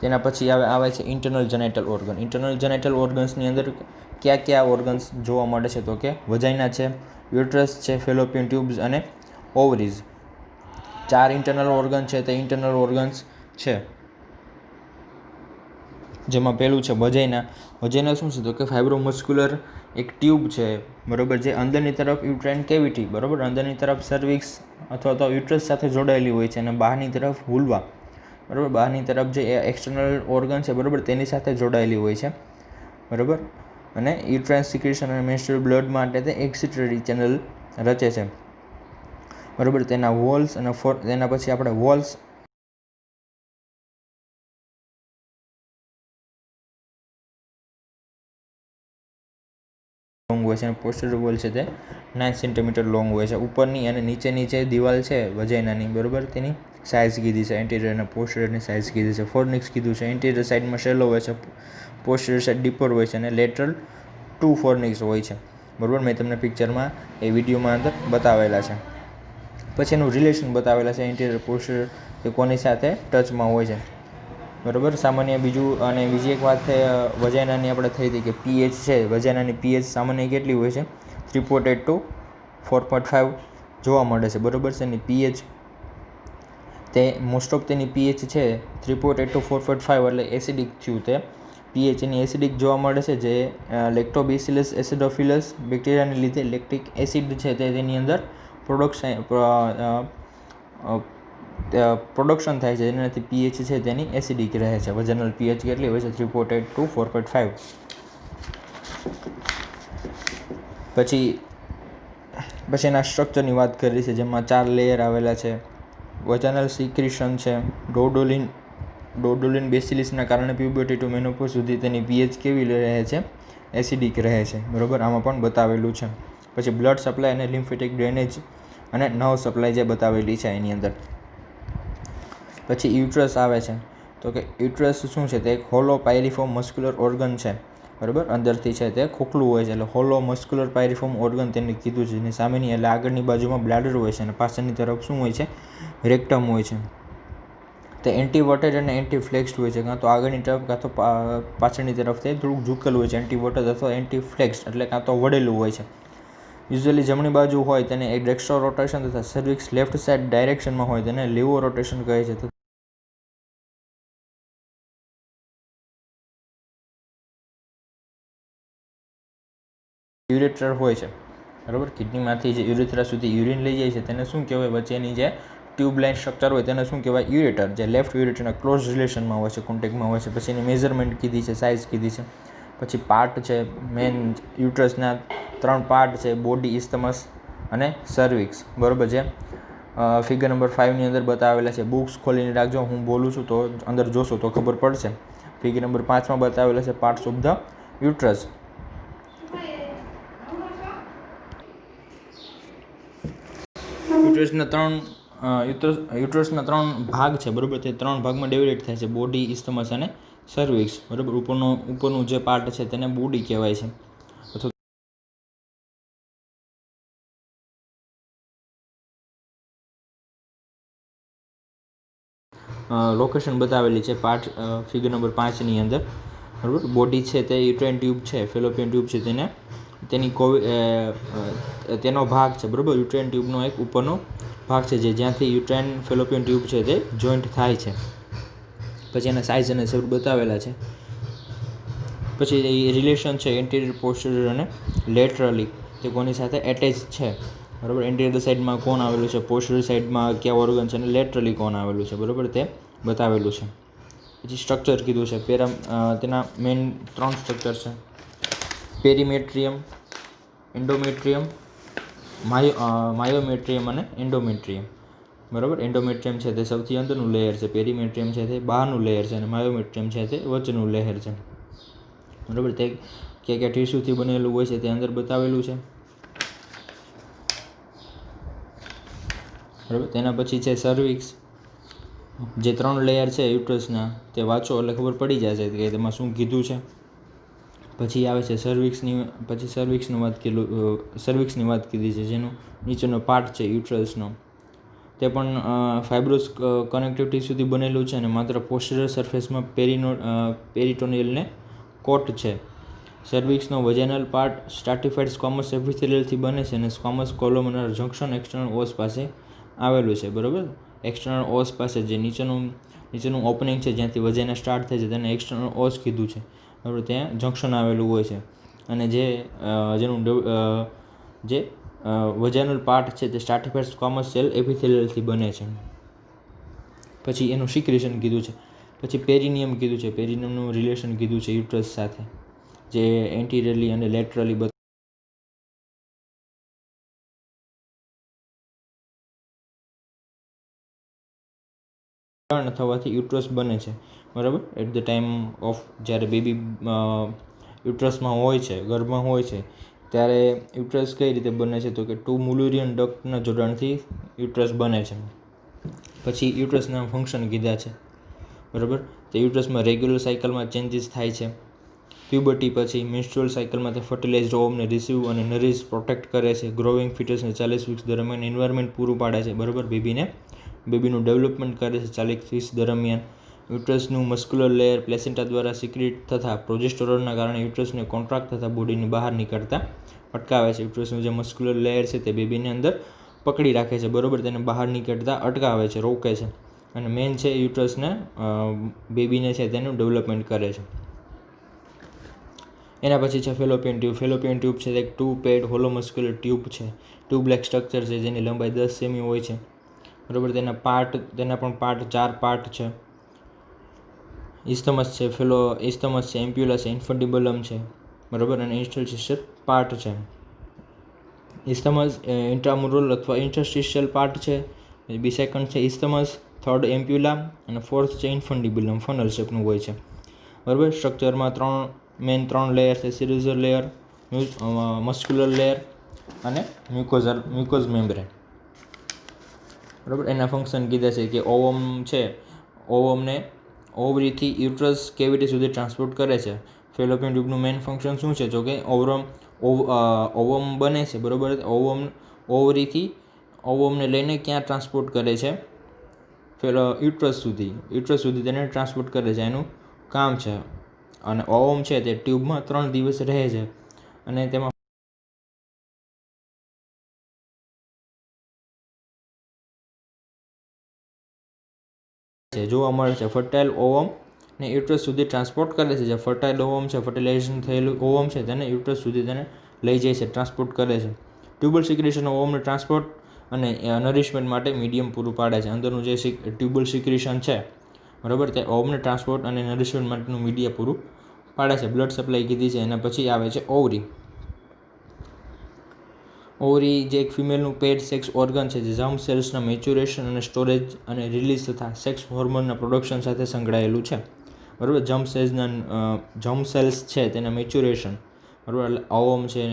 તેના પછી આવે છે ઇન્ટરનલ જેનેટલ ઓર્ગન. ઇન્ટરનલ જેનેટલ ઓર્ગન્સની અંદર કયા ઓર્ગન્સ જોવા મળે છે? તો કે વજાઇના છે, યુટ્રસ છે, ફેલોપિયન ટ્યુબ્સ અને ઓવરીઝ. 4 ઇન્ટરનલ ઓર્ગન છે તે ઇન્ટરનલ ઓર્ગન્સ છે, જેમાં પહેલું છે વજાઇના. વજાઇના શું છે? તો કે ફાઇબ્રોમસ્ક્યુલર એક ટ્યુબ છે. બરાબર. જે અંદરની તરફ યુટ્રાઇન કેવિટી, બરાબર, અંદરની તરફ સર્વિક્સ અથવા તો યુટ્રસ સાથે જોડાયેલી હોય છે અને બહારની તરફ વુલ્વા, બરાબર, બહારની તરફ જે એક્સટર્નલ ઓર્ગન છે, બરાબર, તેની સાથે જોડાયેલી હોય છે. બરાબર. અને યુટ્રાઇન સિક્રેશન અને મેન્સ્ટ્રુઅલ બ્લડ માટે તે એક્સિટરી ચેનલ રચે છે. બરાબર. તેના વોલ્સ અને તેના પછી આપણે વોલ્સ લોંગ હોય છે અને પોસ્ટેરિયર વોલ છે તે 9 સેન્ટીમીટર લોંગ હોય છે. ઉપરની અને નીચેની જે દિવાલ છે વજાઇનાની, બરાબર, તેની સાઇઝ કીધી છે. એન્ટિરિયર અને પોસ્ટેરિયરની સાઇઝ કીધી છે. ફોર્નિક્સ કીધું છે. એન્ટિરિયર સાઇડમાં શેલો હોય છે, પોસ્ટેરિયર સાઇડ ડીપર હોય છે અને લેટરલ 2 ફોર્નિક્સ હોય છે. બરાબર. મેં તમને પિક્ચરમાં એ વિડીયોમાં અંદર બતાવેલા છે. પછી એનું રિલેશન બતાવેલા છે. એન્ટિરિયર પોસ્ટેરિયર તે કોની સાથે ટચમાં હોય છે. બરાબર. સામાન્ય બીજી એક વાત વજાઇનાની આપણે થઈ હતી કે પીએચ છે. વજાઇનાની પીએચ સામાન્ય કેટલી હોય છે? 3.8 to 4.5 જોવા મળે છે. બરાબર છે. એની પીએચ તે મોસ્ટ ઓફ તેની પીએચ છે 3.8 to 4.5 એટલે એસિડિક થયું. તે પીએચ એની એસિડિક જોવા મળે છે, જે લેક્ટોબેસિલસ એસિડોફિલસ બેક્ટેરિયાને લીધે લેક્ટિક એસિડ છે તે તેની અંદર પ્રોડક્શન થાય છે, જેનાથી પીએચ છે તેની એસિડિક રહે છે. વજનલ પીએચ કેટલી હોય છે? 3.8 to 4.5. પછી એના સ્ટ્રક્ચરની વાત કરી છે, જેમાં 4 લેયર આવેલા છે. વજાનલ સિક્રિશન છે. ડોડોલિન બેસિલિસના કારણે પ્યુબર્ટી ટુ મેનોપોઝ સુધી તેની પીએચ કેવી રહે છે? એસિડિક રહે છે. બરાબર. આમાં પણ બતાવેલું છે. પછી બ્લડ સપ્લાય અને લિમ્ફેટિક ડ્રેનેજ અને નર્વ સપ્લાય જે બતાવેલી છે એની અંદર. પછી યુટ્રસ આવે છે. તો કે યુટ્રસ શું છે? તે એક હોલો પાયરિફોર્મ મસ્ક્યુલર ઓર્ગન છે. બરાબર. અંદરથી છે તે ખોખલું હોય છે, એટલે હોલો મસ્ક્યુલર પાયરિફોર્મ ઓર્ગન તેને કીધું છે. એની સામેની એટલે આગળની બાજુમાં બ્લેડર હોય છે અને પાછળની તરફ શું હોય છે? રેક્ટમ હોય છે. તે એન્ટી વોટેજ અને એન્ટી ફ્લેક્સ્ડ હોય છે, કાં તો આગળની તરફ કાં તો પાછળની તરફ તે થોડુંક ઝૂકેલું હોય છે. એન્ટી વોટેજ અથવા એન્ટી ફ્લેક્સ્ડ એટલે કાં તો વળેલું હોય છે. યુઝ્યુઅલી જમણી બાજુ હોય તેને એક ડેક્સ્ટ્રો રોટેશન તથા સર્વિક્સ લેફ્ટ સાઇડ ડાયરેક્શનમાં હોય તેને લીવો રોટેશન કહે છે. યુરેટર હોય છે, બરાબર. કિડનીમાંથી જે યુરેથ્રા સુધી યુરિન લઈ જાય છે તેને શું કહેવાય? વચ્ચેની જે ટ્યુબ લાઇન સ્ટ્રક્ચર હોય તેને શું કહેવાય? યુરેટર. જે લેફ્ટ યુરેટરના ક્લોઝ રિલેશનમાં હોય છે, કોન્ટેક્ટમાં હોય છે. પછી એની મેઝરમેન્ટ કીધી છે, સાઇઝ કીધી છે. પછી પાર્ટ છે, મેન યુટ્રસના 3 પાર્ટ છે, બોડી, ઇસ્થમસ અને સર્વિક્સ, બરાબર. જે ફિગર નંબર 5ની અંદર બતાવેલા છે. બુક્સ ખોલીને રાખજો, હું બોલું છું તો અંદર જોશો તો ખબર પડશે. ફિગર નંબર 5માં બતાવેલા છે પાર્ટ્સ ઓફ ધ યુટ્રસ. યુટ્રસના 3 ભાગ છે, બરાબર. તે 3 ભાગમાં ડિવાઇડ થાય છે, બોડી, ઇસ્થમસ અને સર્વિક્સ, બરાબર. ઉપરનું જે પાર્ટ છે તેને બોડી કહેવાય છે. લોકેશન બતાવેલી છે પાર્ટ ફિગર નંબર 5ની અંદર, બરાબર. બોડી છે તે યુટ્રાઇન ટ્યુબ છે, ફેલોપિયન ટ્યુબ છે તેનો ભાગ છે, બરાબર. યુટ્રાઇન ટ્યુબનો એક ઉપરનો ભાગ છે જ્યાંથી યુટ્રાઇન ફેલોપિયન ટ્યુબ છે તે જોઈન્ટ થાય છે. પછી એના સાઇઝ અને શેપ બતાવેલા છે. પછી એ રિલેશન છે એન્ટિરિયર, પોસ્ટિરિયર અને લેટરલી તે કોની સાથે એટેચ છે, બરાબર. એન્ટિરિયર સાઈડમાં કોણ આવેલું છે, પોસ્ટિરિયર સાઈડમાં કયા ઓર્ગન છે અને લેટરલી કોણ આવેલું છે, બરાબર. તે બતાવેલું છે. પછી સ્ટ્રક્ચર કીધું છે. તેના મેઇન 3 સ્ટ્રક્ચર છે: પેરીમેટ્રિયમ, એન્ડોમેટ્રિયમ, માયોમેટ્રિયમ અને એન્ડોમેટ્રિયમ, બરાબર. એન્ડોમેટ્રિયમ છે તે સૌથી અંદરનું લેયર છે, પેરીમેટ્રિયમ છે તે બહારનું લેયર છે અને માયોમેટ્રિયમ છે તે વચ્ચેનું લેયર છે, બરાબર. તે કયા ટીસ્યુથી બનેલું હોય છે તે અંદર બતાવેલું છે, બરાબર. તેના પછી છે સર્વિક્સ. જે 3 લેયર છે યુટ્રસના તે વાંચો એટલે ખબર પડી જશે કે તેમાં શું કીધું છે. પછી આવે છે સર્વિક્સની વાત કીધી છે, જેનો નીચેનો પાર્ટ છે યુટ્રસનો તે પણ ફાઇબ્રોસ કનેક્ટિવ ટીસ્યુથી બનેલું છે અને માત્ર પોસ્ટિરિયર સરફેસમાં પેરિટોનિયલને કોટ છે. સર્વિક્સનો વજેનલ પાર્ટ સ્ટ્રાટિફાઇડ સ્ક્વામસ એપિથેલિયલથી બને છે અને સ્ક્વામસ કોલોમનર જંકશન એક્સટર્નલ ઓસ પાસે આવેલું છે, બરાબર. એક્સટર્નલ ઓસ પાસે જે નીચેનું ઓપનિંગ છે જ્યાંથી વજેના સ્ટાર્ટ થાય છે તેને એક્સટર્નલ ઓસ કીધું છે, બરાબર. ત્યાં જંકશન આવેલું હોય છે અને જે વજેનલ પાર્ટ છે તે સ્ટ્રાટિફાઇડ સ્ક્વામસ સેલ એપિથેલિયલથી બને છે. પછી એનું સિક્રેશન કીધું છે. પછી પેરિનિયમ કીધું છે. પેરિનિયમનું રિલેશન કીધું છે યુટ્રસ સાથે, જે એન્ટિરિયરલી અને લેટરલી થવાથી યુટ્રસ બને છે, બરાબર. એટ ધ ટાઈમ ઓફ જ્યારે બેબી યુટ્રસમાં હોય છે, ગર્ભમાં હોય છે, ત્યારે યુટ્રસ કઈ રીતે બને છે તો કે 2 મુલેરિયન ડક્ટના જોડાણથી યુટ્રસ બને છે. પછી યુટ્રસના ફંક્શન કીધા છે, બરાબર. તે યુટ્રસમાં રેગ્યુલર સાયકલમાં ચેન્જીસ થાય છે. પ્યુબર્ટી પછી મેન્સ્ટ્રુઅલ સાયકલમાં તે ફર્ટિલાઇઝ્ડ ઓવમને રિસીવ અને નરીશ પ્રોટેક્ટ કરે છે. ગ્રોવિંગ ફિટસને 40 વીક્સ દરમિયાન એન્વાયરમેન્ટ પૂરું પાડે છે, બરાબર. બેબીનું ડેવલપમેન્ટ કરે છે 40 વીક્સ દરમિયાન. યુટ્રસનું મસ્ક્યુલર લેયર પ્લેસેન્ટા દ્વારા સિક્રેટ થતા પ્રોજેસ્ટેરોનના કારણે યુટ્રસને કોન્ટ્રાક્ટ થતા બોડીની બહાર નીકળતા અટકાવે છે. યુટ્રસનું જે મસ્ક્યુલર લેયર છે તે બેબીને અંદર પકડી રાખે છે, બરાબર. તેને બહાર નીકળતા અટકાવે છે, રોકે છે. અને મેન છે યુટ્રસને બેબીને છે તેનું ડેવલપમેન્ટ કરે છે. એના પછી છે ફેલોપિયન ટ્યુબ. ફેલોપિયન ટ્યુબ છે તે એક 2 પેડ હોલો મસ્ક્યુલર ટ્યુબ છે, ટ્યુબ લાઇક સ્ટ્રક્ચર છે જેની લંબાઈ 10 સેમી હોય છે, બરાબર. તેના પણ 4 પાર્ટ છે. ઇસ્થમસ છે, એમ્પ્યુલા છે, ઇન્ફન્ડિબલમ છે, બરાબર. અને ઇન્ટરસ્ટિશિયલ પાર્ટ છે. ઇસ્થમસ ઇન્ટ્રામ્યુરલ અથવા ઇન્ટરસ્ટિશિયલ પાર્ટ છે. સેકન્ડ છે ઇસ્થમસ, થર્ડ એમ્પ્યુલા અને ફોર્થ છે ઇન્ફન્ડિબુલમ, ફનલ શેપનું હોય છે, બરાબર. સ્ટ્રક્ચરમાં મેઇન 3 લેયર છે: સિરીઝર લેયર, મસ્ક્યુલર લેયર અને મ્યુકોઝ મેમ્બ્રેન, બરાબર. એના ફંક્શન કીધા છે કે ઓવમ છે, ઓવમને ઓવરીથી યુટ્રસ કેવિટી સુધી ટ્રાન્સપોર્ટ કરે છે. ફેલોપિયન ટ્યુબનું મેઇન ફંક્શન શું છે જો કે ઓવમ બને છે, બરાબર. ઓવરીથી ઓવમને લઈને ક્યાં ટ્રાન્સપોર્ટ કરે છે યુટ્રસ સુધી તેને ટ્રાન્સપોર્ટ કરે છે, એનું કામ છે. અને ઓવમ છે તે ટ્યુબમાં 3 દિવસ રહે છે અને તેમાં જોવા મળે છે. ફર્ટાઇલ ઓવમ ને યુટ્રસ સુધી ટ્રાન્સપોર્ટ કરે છે. જે ફર્ટાઇલ ઓવમ છે, ફર્ટિલાઇઝેશન થયેલું ઓવમ છે, તેને યુટ્રસ સુધી તેને લઈ જાય છે, ટ્રાન્સપોર્ટ કરે છે. ટ્યુબલ સિક્રેશન ઓવમને ટ્રાન્સપોર્ટ અને નરિશમેન્ટ માટે મીડિયમ પૂરું પાડે છે. અંદરનું જે ટ્યુબલ સિક્રેશન છે, બરાબર, તે ઓવમને ટ્રાન્સપોર્ટ અને નરિશમેન્ટ માટેનું મીડિયા પૂરું પાડે છે. બ્લડ સપ્લાય કીધી છે. એના પછી આવે છે ઓવરી. ઓવરી જે એક ફિમેલનું પેડ સેક્સ ઓર્ગન છે, જે જર્મ સેલ્સના મેચ્યુરેશન અને સ્ટોરેજ અને રિલીઝ તથા સેક્સ હોર્મોનના પ્રોડક્શન સાથે સંકળાયેલું છે, બરાબર. જર્મ સેલ્સ છે તેના મેચ્યુરેશન, બરાબર, એટલે ઓવમ છે,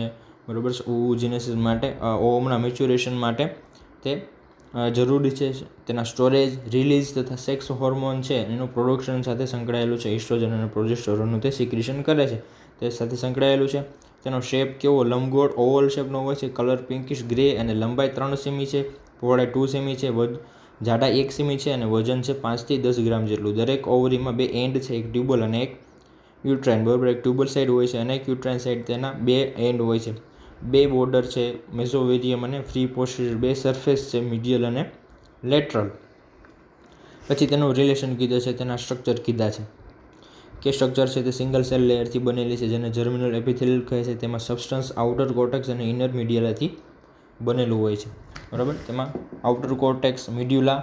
બરાબર, ઓવુજીનેસિસ માટે ઓવમના મેચ્યુરેશન માટે તે જરૂરી છે. તેના સ્ટોરેજ, રિલીઝ તથા સેક્સ હોર્મોન છે એનું પ્રોડક્શન સાથે સંકળાયેલું છે. ઇસ્ટ્રોજન અને પ્રોજેસ્ટેરોનનું તે સિક્રેશન કરે છે, તે સાથે સંકળાયેલું છે. તેનો શેપ કેવો? લંબગોળ ઓવલ શેપનો હોય છે. કલર પિંકિશ ગ્રે અને લંબાઈ 3 સેમી છે, પહોળાઈ 2 સેમી છે, જાડાઈ 1 સેમી છે અને વજન છે 5 થી 10 ગ્રામ જેટલું. દરેક ઓવરીમાં 2 એન્ડ છે, એક ટ્યુબલ અને એક યુટ્રાઇન, બરાબર. એક ટ્યુબલ સાઇડ હોય છે અને એક યુટ્રાઇન સાઇડ, તેના 2 એન્ડ હોય છે. 2 બોર્ડર છે, મેસોવેરિયમ અને ફ્રી પોસ્ટીરિયર. 2 સરફેસ છે, મીડિયલ અને લેટરલ. પછી તેનું રિલેશન કીધું છે, તેના સ્ટ્રક્ચર કીધા છે કે સ્ટ્રક્ચર છે તે સિંગલ સેલ લેયરથી બનેલી છે, જેને જર્મિનલ એપિથેલિયલ કહે છે. તેમાં સબસ્ટન્સ આઉટર કોર્ટેક્સ અને ઇનર મીડિયલાથી બનેલું હોય છે, બરાબર. તેમાં આઉટર કોર્ટેક્સ, મીડ્યુલા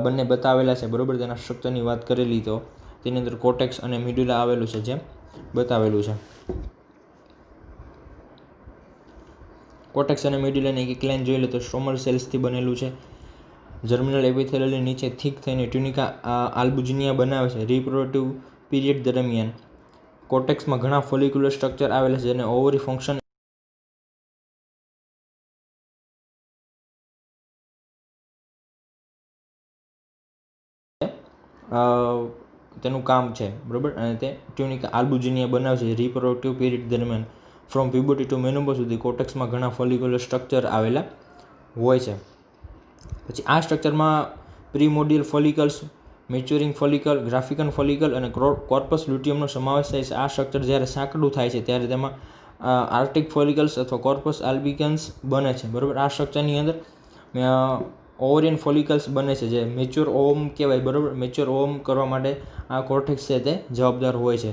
બંને બતાવેલા છે, બરાબર. તેના સ્ટ્રક્ચરની વાત કરેલી તો તેની અંદર કોર્ટેક્સ અને મીડ્યુલા આવેલું છે, જેમ બતાવેલું છે. કોર્ટેક્સ અને મીડ્યુલાની એક લાઇન જોઈ લે તો સ્ટ્રોમલ સેલ્સથી બનેલું છે. જર્મિનલ એપિથેલિયલની નીચે થીક થઈને ટ્યુનિકા આલ્બુજિનિયા બનાવે છે. રિપ્રોડક્ટિવ પીરિયડ દરમિયાન કોર્ટેક્સમાં ઘણા ફોલિક્યુલર સ્ટ્રક્ચર આવેલા છે, જેને ઓવરી ફંક્શન તેનું કામ છે, બરાબર. અને તે ટ્યુનિકા આલ્બુજિનિયા બનાવે છે. રિપ્રોડક્ટિવ પીરિયડ દરમિયાન ફ્રોમ પ્યુબર્ટી ટુ મેનોપોઝ સુધી કોર્ટેક્સમાં ઘણા ફોલિક્યુલર સ્ટ્રક્ચર આવેલા હોય છે. પછી આ સ્ટ્રક્ચરમાં પ્રીમોડિયલ ફોલિકલ્સ, મેચ્યોરિંગ ફોલિકલ, ગ્રાફિકન ફોલિકલ અને કોર્પસ લ્યુટિયમનો સમાવેશ થાય છે. આ સ્ટ્રક્ચર જ્યારે સાંકડું થાય છે ત્યારે તેમાં આર્ટિક ફોલિકલ્સ અથવા કોર્પસ આલ્બિકન્સ બને છે, બરાબર. આ સ્ટ્રક્ચરની અંદર ઓવરિયન ફોલિકલ્સ બને છે, જે મેચ્યોર ઓવમ કહેવાય, બરાબર. મેચ્યોર ઓવમ કરવા માટે આ કોર્ટેક્સ છે તે જવાબદાર હોય છે.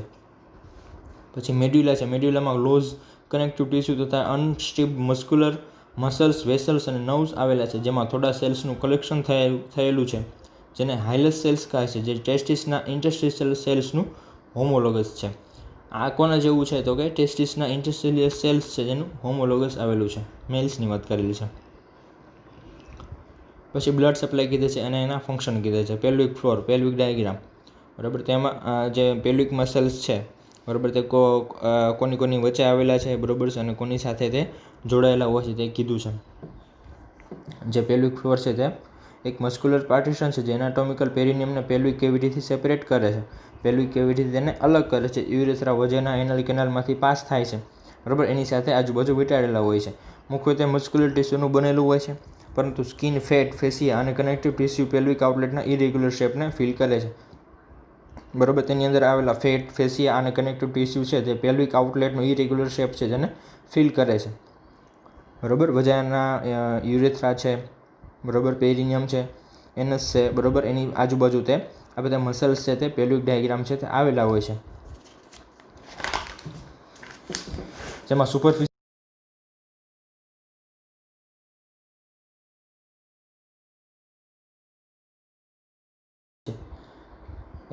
પછી મેડ્યુલા છે. મેડ્યુલામાં લોઝ કનેક્ટિવ ટિશ્યુ તથા અનસ્ટીબ્ડ મસ્ક્યુલર મસલ્સ, વેસલ્સ અને નર્વ્સ આવેલા છે, જેમાં થોડા સેલ્સનું કલેક્શન થયેલું છે, જેને હાઇલસ સેલ્સ કહે છે, જે ટેસ્ટિસના ઇન્ટરસ્ટિશિયલ સેલ્સનું હોમોલોગસ છે. આ કોના જેવું છે તો કે ટેસ્ટિસના ઇન્ટરસ્ટિશિયલ સેલ્સ છે, જેનું હોમોલોગસ આવેલું છે. મેલ્સની વાત કરેલી છે. પછી બ્લડ સપ્લાય કીધે છે અને એના ફંક્શન કીધે છે. પેલ્વિક ફ્લોર, પેલ્વિક ડાયાગ્રામ, બરાબર. તેમાં જે પેલ્વિક મસલ્સ છે, બરાબર, તે કોની વચ્ચે આવેલા છે, બરાબર છે, અને કોની સાથે તે જોડાયેલા હોય છે તે કીધું છે. જે પેલ્વિક ફ્લોર છે તે એક મસ્ક્યુલર પાર્ટીશન છે, જે એનાટોમિકલ પેરિનિયમને પેલ્વિક કેવિટીથી સેપરેટ કરે છે. પેલ્વિક કેવિટીથી તેને અલગ કરે છે. યુરેથ્રા વજેના એનલ કેનાલમાંથી પાસ થાય છે, બરાબર. એની સાથે આજુબાજુ વીંટાળેલા હોય છે. મુખ્યત્વે મસ્ક્યુલર ટિશ્યુનું બનેલું હોય છે, પરંતુ સ્કિન, ફેટ, ફેસિયા અને કનેક્ટિવ ટિશ્યુ પેલ્વિક આઉટલેટના ઇરેગ્યુલર શેપને ફિલ કરે છે, બરાબર. તેની અંદર આવેલા ફેટ, ફેસિયા અને કનેક્ટિવ ટિશ્યુ છે તે પેલ્વિક આઉટલેટનો ઇરેગ્યુલર શેપ છે, જેને ફિલ કરે છે, બરાબર. વજાના યુરેથ્રા છે, બરાબર, પેરિનિયમ છે, એનસ છે, બરાબર. એની આજુબાજુ તે આ બધા મસલ્સ છે તે પેલ્વિક ડાયાગ્રામ છે તે આવેલા હોય છે, જેમાં સુપરફિશિયલ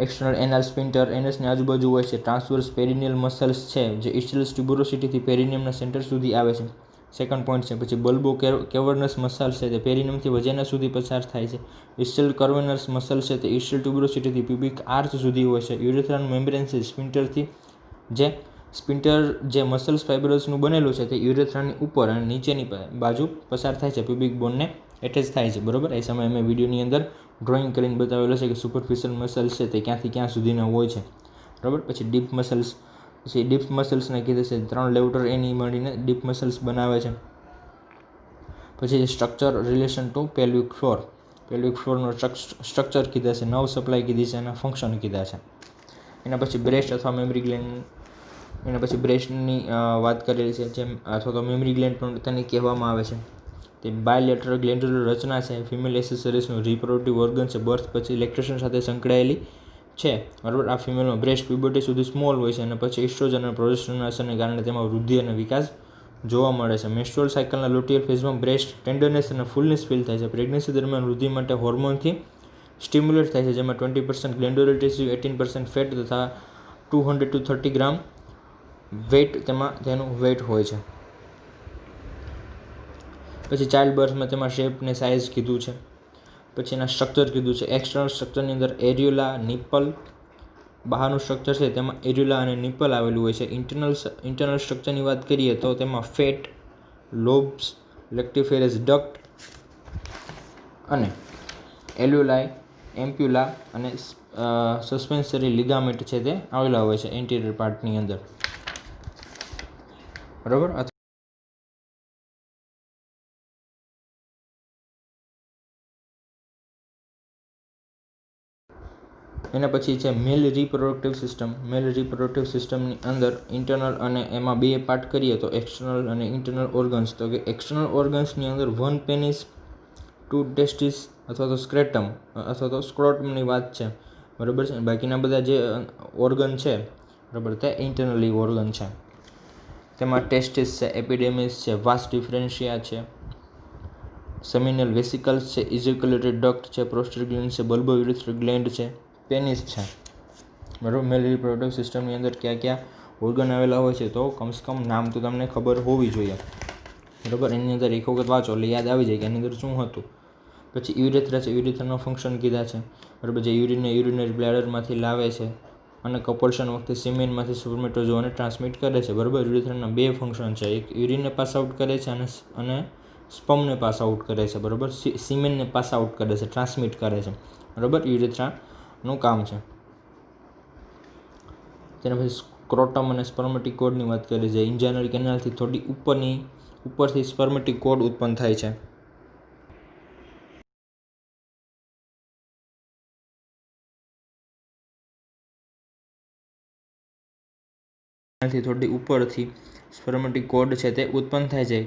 એક્સટર્નલ એનાલ સ્પિન્ટર એનસની આજુબાજુ હોય છે. ટ્રાન્સવર્સ પેરિનિયલ મસલ્સ છે, જે ઇસ્ટિયલ ટ્યુબરોસિટીથી પેરિનિયમના સેન્ટર સુધી આવે છે. સેકન્ડ પોઈન્ટ છે. પછી બલ્બો કેવર્નસ મસલ્સ છે, તે પેરિનિયમથી વજેના સુધી પસાર થાય છે. ઇસ્ટિયલ કર્વેનસ મસલ્સ છે, તે ઇસ્ટિયલ ટ્યુબરોસિટીથી પ્યુબિક આર્ચ સુધી હોય છે. યુરેથ્રાનું મેમ્બ્રેન છે, સ્પિન્ટર જે મસલ્સ ફાઇબર્સનું બનેલું છે, તે યુરેથ્રાની ઉપર અને નીચેની બાજુ પસાર થાય છે, પ્યુબિક બોનને એટેચ થાય છે, બરાબર. એ સમયે મેં વિડીયોની અંદર ડ્રોઈંગ કરીને બતાવેલું છે કે સુપરફિશિયલ મસલ્સ છે તે ક્યાંથી ક્યાં સુધીના હોય છે, બરાબર. પછી ડીપ મસલ્સને કીધે છે 3 લેવટર એની મળીને ડીપ મસલ્સ બનાવે છે. પછી structure relation to pelvic floor. Pelvic ફ્લોરનો સ્ટ્રક્ચર કીધા છે, નર્વ સપ્લાય કીધી છે અને ફંક્શન કીધા છે. એના પછી બ્રેસ્ટ અથવા મેમરી ગ્લેન્ડ, એના પછી બ્રેસ્ટની વાત કરેલી છે, જેમ અથવા તો મેમરી ગ્લેન્ડ પણ તેને કહેવામાં આવે છે. તે બાયલેટરલ ગ્લેન્ડ્યુલર રચના છે, ફિમેલ એક્સેસરીઝનું રિપ્રોડક્ટિવ ઓર્ગન છે, બર્થ પછી લેક્ટેશન સાથે સંકળાયેલી છે, બરાબર. આ ફિમેલમાં બ્રેસ્ટ પ્યુબર્ટી સુધી સ્મોલ હોય છે અને પછી એસ્ટ્રોજન અને પ્રોજેસ્ટેરોનના અસરને કારણે તેમાં વૃદ્ધિ અને વિકાસ જોવા મળે છે. મેન્સ્ટ્રુઅલ સાયકલના લુટિયલ ફેઝમાં બ્રેસ્ટ ટેન્ડરનેસ અને ફૂલનેસ ફીલ થાય છે. પ્રેગ્નન્સી દરમિયાન વૃદ્ધિ માટે હોર્મોનથી સ્ટિમ્યુલેટ થાય છે, જેમાં 20% ગ્લેન્ડ્યુલર ટિશ્યુ, 18% ફેટ તથા 200 to 30 ગ્રામ વેઇટ તેનું વેઇટ હોય છે. પછી ચાઇલ્ડ બર્થમાં તેમાં શેપ ને સાઇઝ કીધું છે. પછી એના સ્ટ્રક્ચર કીધું છે. એક્સટર્નલ સ્ટ્રક્ચરની અંદર એરિયુલા, નિપલ, બહારનું સ્ટ્રક્ચર છે તેમાં એરિયુલા અને નિપલ આવેલું હોય છે. ઇન્ટરનલ સ્ટ્રક્ચરની વાત કરીએ તો તેમાં ફેટ, લોબ્સ, લેક્ટિફેરસ ડક્ટ અને એલ્યુલાઈ, એમ્પ્યુલા અને સસ્પેન્સરી લિગામેન્ટ છે તે આવેલા હોય છે એન્ટિરિયર પાર્ટની અંદર, બરાબર. એના પછી છે મેલ રિપ્રોડક્ટિવ સિસ્ટમ. મેલ રિપ્રોડક્ટિવ સિસ્ટમની અંદર ઇન્ટરનલ અને એમાં બે પાર્ટ કરીએ તો એક્સટર્નલ અને ઇન્ટરનલ ઓર્ગન્સ. તો કે એક્સટર્નલ ઓર્ગન્સની અંદર 1 પેનિસ, 2 ટેસ્ટિસ અથવા તો સ્ક્રેટમ અથવા તો સ્ક્રોટમની વાત છે, બરાબર છે. બાકીના બધા જે ઓર્ગન છે, બરાબર, તે ઇન્ટરનલી ઓર્ગન છે. તેમાં ટેસ્ટિસ છે, એપિડેમિસ છે, વાસ ડિફરન્શિયા છે, સેમિનલ વેસિકલ્સ છે, ઇજેક્યુલેટરી ડક્ટ છે, પ્રોસ્ટેટ છે, બલ્બો યુરેથ્રલ ગ્લેન્ડ છે, પેનિસ છે, બરાબર. મેલ રિપ્રોડક્ટિવ સિસ્ટમની અંદર કયા કયા ઓર્ગન આવેલા હોય છે તો કમસે કમ નામ તો તમને ખબર હોવી જોઈએ, બરાબર. એની અંદર એક વખત વાંચો એટલે યાદ આવી જાય કે એની અંદર શું હતું. પછી યુરેથ્રા છે, યુરેથ્રાના ફંક્શન કીધા છે, બરાબર, જે યુરિનને યુરિનરી બ્લેડરમાંથી લાવે છે અને કપલ્શન વખતે સિમેનમાંથી સ્પર્મેટોઝોને ટ્રાન્સમિટ કરે છે, બરાબર. યુરેથ્રાના બે ફંક્શન છે, એક યુરિનને પાસ આઉટ કરે છે અને સ્પમને પાસ આઉટ કરે છે, બરાબર. સિમેનને પાસ આઉટ કરે છે, ટ્રાન્સમિટ કરે છે, બરાબર. યુરેથ્રાનું કામ છે. તેના પછી સ્ક્રોટમ અને સ્પર્મેટિક કોડની વાત કરીએ છીએ. ઇન્જાઇનલ કેનાલથી થોડી ઉપરથી સ્પર્મેટિક કોડ ઉત્પન્ન થાય છે. થોડી ઉપરથી સ્પર્મેટિક કોડ છે તે ઉત્પન્ન થાય છે.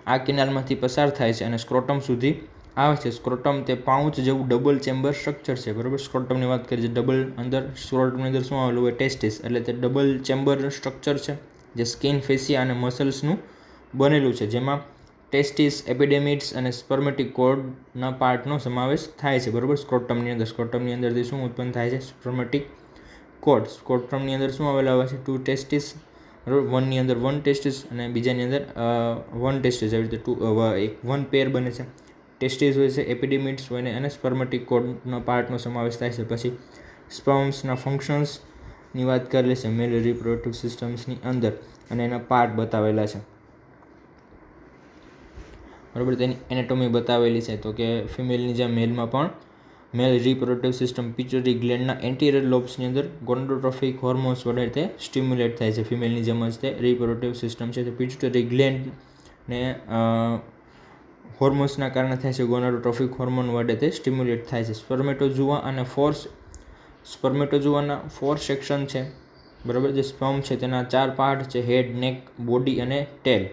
આ કેનાલમાંથી પસાર થાય છે અને સ્ક્રોટમ સુધી આવે છે. સ્ક્રોટમ તે પાઉચ જેવું ડબલ ચેમ્બર સ્ટ્રક્ચર છે, બરાબર. સ્ક્રોટમની વાત કરીએ ડબલ અંદર સ્ક્રોટમની અંદર શું આવેલું હોય, ટેસ્ટિસ, એટલે તે ડબલ ચેમ્બર સ્ટ્રક્ચર છે જે સ્કિન, ફેસિયા અને મસલ્સનું બનેલું છે, જેમાં ટેસ્ટિસ, એપિડેમિડ્સ અને સ્પર્મેટિક કોડના પાર્ટનો સમાવેશ થાય છે, બરાબર. સ્ક્રોટમની અંદરથી શું ઉત્પન્ન થાય છે, સ્પર્મેટિક કોડ. સ્ક્રોટમની અંદર શું આવેલા હોય છે, 2 ટેસ્ટિસ, બરાબર. વનની અંદર 1 ટેસ્ટિસ અને બીજાની અંદર 1 ટેસ્ટિસ, આવી રીતે 1 પેર બને છે. ટેસ્ટિસ હોય છે, એપિડેમિડ્સ હોય ને અને સ્પર્મેટિક કોડનો પાર્ટનો સમાવેશ થાય છે. પછી સ્પર્મ્સના ફંક્શન્સની વાત કરેલી છે મેલ રિપ્રોડક્ટિવ સિસ્ટમ્સની અંદર અને એના પાર્ટ બતાવેલા છે, બરાબર. તેની એનેટોમી બતાવેલી છે. તો કે ફિમેલની જેમ મેલમાં પણ મેલ રિપ્રોડક્ટિવ સિસ્ટમ પિટ્યુટરી ગ્લેન્ડના એન્ટિરિયર લોબ્સની અંદર ગોનાડોટ્રોફિક હોર્મોન્સ વડે તે સ્ટિમ્યુલેટ થાય છે. ફિમેલની જેમ જ તે રિપ્રોડક્ટિવ સિસ્ટમ છે તે પિટ્યુટરી ગ્લેન્ડને હોર્મોન્સના કારણે થાય છે, ગોનાડોટ્રોફિક હોર્મોન વડે તે સ્ટિમ્યુલેટ થાય છે. સ્પર્મેટોઝુઆના 4 સેક્શન છે, બરાબર. જે સ્પર્મ છે તેના 4 પાર્ટ છે, હેડ, નેક, બોડી અને ટેલ.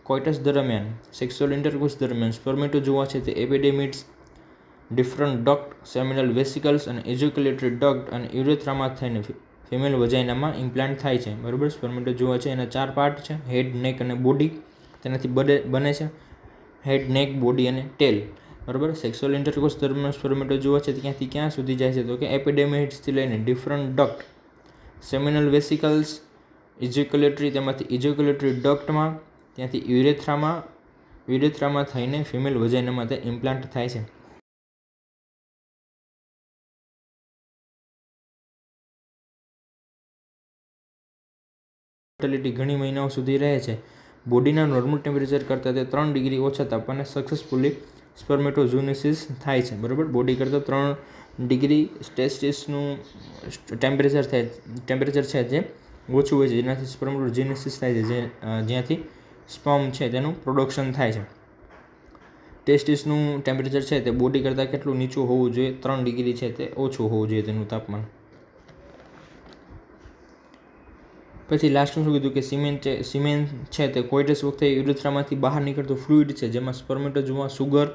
કોઇટસ દરમિયાન, સેક્સ્યુઅલ ઇન્ટરકોર્સ દરમિયાન સ્પર્મેટોઝુઆ છે તે એપિડેમિડ્સ, ડિફરન્ટ ડક્ટ, સેમિનલ વેસિકલ્સ અને ઇજેક્યુલેટરી ડક્ટ અને યુરેથ્રામાં થઈને ફિમેલ વજાઇનામાં ઇમ્પ્લાન્ટ થાય છે, બરાબર. સ્પર્મેટોઝુઆ છે એના 4 પાર્ટ છે, હેડ, નેક અને બોડી તેનાથી બને છે, હેડ, નેક, બોડી અને ટેલ, બરાબર. સેક્સ્યુઅલ ઇન્ટરકોર્સ દરમિયાન સ્પર્મેટોઝુઆ છે ત્યાંથી ક્યાં સુધી જાય છે તો કે એપિડેમિડ્સથી લઈને ડિફરન્ટ ડક્ટ, સેમિનલ વેસિકલ્સ, ઇજેક્યુલેટરી, તેમાંથી ઇજેક્યુલેટરી ડક્ટમાં, ત્યાંથી યુરેથ્રામાં થઈને ફિમેલ વજાઇનામાં તે ઇમ્પ્લાન્ટ થાય છે. ફર્ટિલિટી ઘણી મહિનાઓ સુધી રહે છે. બોડીના નોર્મલ ટેમ્પરેચર કરતાં તે 3 ડિગ્રી ઓછા તાપમાને સક્સેસફુલી સ્પર્મેટોઝુનેસિસ થાય છે, બરાબર. બોડી કરતાં 3 ડિગ્રી ટેસ્ટિસનું ટેમ્પરેચર છે જે ઓછું હોય છે, જેનાથી સ્પર્મેટોજેનેસિસ થાય છે, જ્યાંથી સ્પર્મ છે તેનું પ્રોડક્શન થાય છે. ટેસ્ટિસનું ટેમ્પરેચર છે તે બોડી કરતાં કેટલું નીચું હોવું જોઈએ? 3 ડિગ્રી છે તે ઓછું હોવું જોઈએ તેનું તાપમાન. પછી લાસ્ટનું શું કીધું કે સિમેન છે તે કોઇટસ વખતે યુરેથ્રામાંથી બહાર નીકળતું ફ્લુઇડ છે જેમાં સ્પર્મેટોઝોઆ સુગર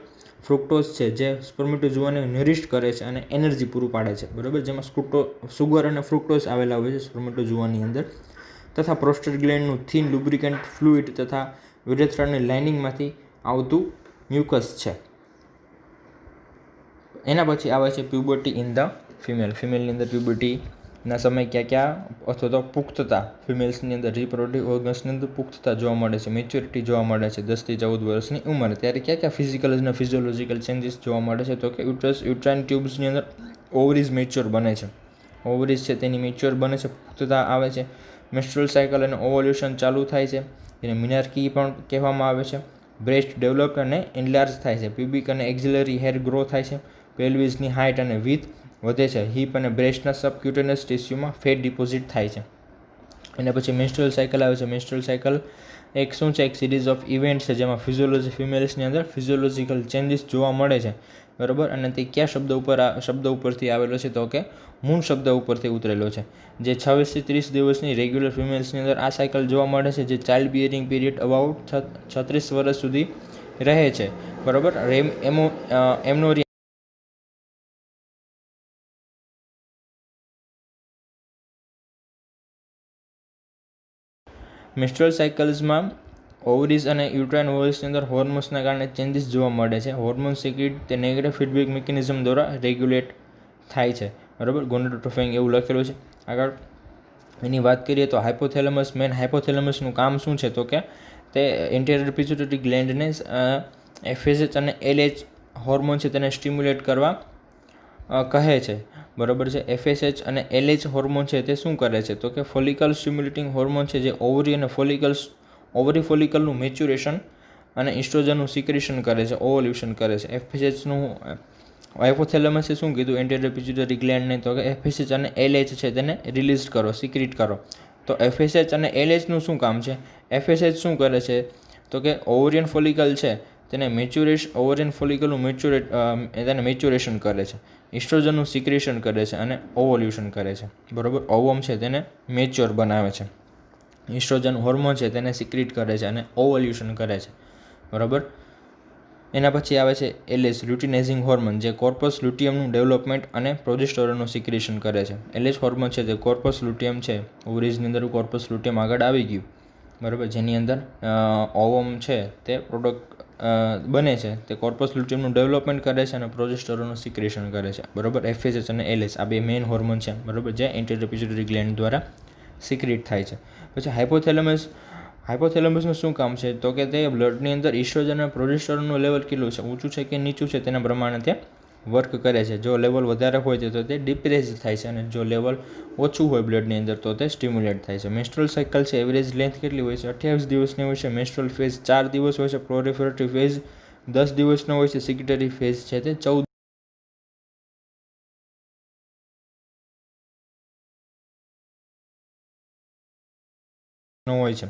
ફ્રુક્ટોઝ છે જે સ્પર્મેટોઝોઆને નરિશ કરે છે અને એનર્જી પૂરું પાડે છે, બરાબર, જેમાં સુગર અને ફ્રુક્ટોઝ આવેલા હોય છે સ્પર્મેટોઝોઆની અંદર, તથા પ્રોસ્ટેટ ગ્લેન્ડનું થિન લુબ્રિકન્ટ ફ્લુઇડ તથા યુરેથ્રાની લાઇનિંગમાંથી આવતું મ્યુકસ છે. એના પછી આવે છે પ્યુબર્ટી ઇન ધ ફિમેલની અંદર પ્યુબર્ટીના સમય ક્યાં અથવા તો પુખ્તતા, ફિમેલ્સની અંદર રિપ્રોડક્ટિવ ઓર્ગન્સની અંદર પુખ્તતા જોવા મળે છે, મેચ્યોરિટી જોવા મળે છે 10 થી 14 વર્ષની ઉંમરે. ત્યારે ક્યાં ફિઝિકલ અને ફિઝિયોલોજીકલ ચેન્જીસ જોવા મળે છે? તો કે યુટ્રાઇન ટ્યુબ્સની અંદર ઓવરીઝ મેચ્યોર બને છે, ઓવરીઝ છે તેની મેચ્યોર બને છે, પુખ્તતા આવે છે, મેન્સ્ટ્રુઅલ સાયકલ અને ઓવોલ્યુશન ચાલુ થાય છે, તેને મિનાર્કી પણ કહેવામાં આવે છે. બ્રેસ્ટ ડેવલપ અને એનલાર્જ થાય છે, પ્યુબિક અને એક્ઝિલરી હેર ગ્રો થાય છે, પેલ્વિસની હાઇટ અને વિથ વધે છે, હિપ અને બ્રેસ્ટના સબક્યુટેનસ ટિશ્યુમાં ફેટ ડિપોઝિટ થાય છે. એના પછી મેન્સ્ટ્રુઅલ સાયકલ આવે છે. મેન્સ્ટ્રુઅલ સાયકલ એક શું છે? એક સિરીઝ ઓફ ઇવેન્ટ છે જેમાં ફિમેલ્સની અંદર ફિઝિયોલોજીકલ ચેન્જીસ જોવા મળે છે, બરાબર. અને તે કયા શબ્દ ઉપરથી આવેલો છે? તો કે મૂન શબ્દ ઉપરથી ઉતરેલો છે, જે 26 થી 30 દિવસની રેગ્યુલર ફિમેલ્સની અંદર આ સાયકલ જોવા મળે છે, જે ચાઇલ્ડ બિયરિંગ પીરિયડ અબાઉટ 36 વર્ષ સુધી રહે છે, બરાબર. એમનો મેન્સ્ટ્રુઅલ સાયકલ્સમાં ઓવરીઝ અને યુટ્રાઇન ઓવરીઝની અંદર હોર્મોન્સના કારણે ચેન્જીસ જોવા મળે છે. હોર્મોન સિક્રેટ તે નેગેટિવ ફીડબેક મિકેનિઝમ દ્વારા રેગ્યુલેટ થાય છે, બરાબર. ગોનાડોટ્રોફિન એવું લખેલું છે. આગળ એની વાત કરીએ તો હાઇપોથેલેમસ, મેન હાઇપોથેલેમસનું કામ શું છે? તો કે તે એન્ટેરિયર પિટ્યુટરી ગ્લેન્ડને FSH અને LH હોર્મોન છે તેને સ્ટિમ્યુલેટ કરવા કહે છે, બરાબર છે. FSH અને LH હોર્મોન છે તે શું કરે છે? તો કે ફોલિકલ સ્ટિમ્યુલેટિંગ હોર્મોન છે જે ઓવરી અને ઓવરી ફોલિકલનું મેચ્યુરેશન અને ઇસ્ટ્રોજનનું સિક્રેશન કરે છે, ઓવોલ્યુશન કરે છે. FSHનું હાઇપોથેલેમસે શું કીધું એન્ટેરિયર પિટ્યુટરી ગ્લેન્ડને? તો કે FSH અને LH છે તેને રિલીઝ કરો, સિક્રેટ કરો. તો FSH અને LHનું શું કામ છે? FSH શું કરે છે? તો કે ઓવરિયન ફોલિકલ છે તેને ઓવરિયન ફોલિકલનું મેચ્યુરેશન કરે છે, ઇસ્ટ્રોજનનું સિક્રેશન કરે છે અને ઓવોલ્યુશન કરે છે, બરાબર. ઓવમ છે તેને મેચ્યોર બનાવે છે, ઇસ્ટ્રોજન હોર્મોન છે તેને સિક્રેટ કરે છે અને ઓવોલ્યુશન કરે છે, બરાબર. એના પછી આવે છે LH લ્યુટિનાઇઝિંગ હોર્મોન, જે કોર્પસ લ્યુટિયમનું ડેવલપમેન્ટ અને પ્રોજેસ્ટેરોનનું સિક્રેશન કરે છે. LH હોર્મોન છે તે કોર્પસ લ્યુટિયમ છે, ઓવરીઝની અંદર કોર્પસ લ્યુટિયમ આગળ આવી ગયું, બરાબર, જેની અંદર ઓવમ છે તે પ્રોડક્ટ બને છે, તે કોર્પસ લ્યુટિયમનું ડેવલપમેન્ટ કરે છે અને પ્રોજેસ્ટેરોનનું સિક્રેશન કરે છે, બરાબર. FSH અને LH આ બે મેઇન હોર્મોન છે, બરાબર, જે એન્ટેરિયર પિટ્યુટરી ગ્લેન્ડ દ્વારા સિક્રેટ થાય છે. પછી હાઇપોથેલેમસનું શું કામ છે? તો કે તે બ્લડની અંદર ઇસ્ટ્રોજન અને પ્રોજેસ્ટેરોનનું લેવલ કેટલું છે, ઊંચું છે કે નીચું છે તેના પ્રમાણે તે વર્ક કરે છે. જો લેવલ વધારે હોય છે તો તે ડિપ્રેસ થાય છે અને જો લેવલ ઓછું હોય બ્લડની અંદર તો તે સ્ટિમ્યુલેટ થાય છે. મેન્સ્ટ્રુઅલ સાયકલ છે એવરેજ લેન્થ કેટલી હોય છે? 28 દિવસની હોય છે. મેન્સ્ટ્રુઅલ ફેઝ 4 દિવસ હોય છે. પ્રોલિફેરેટિવ ફેઝ 10 દિવસનો હોય છે. સિક્રેટરી ફેઝ છે તે 14 હોય છે,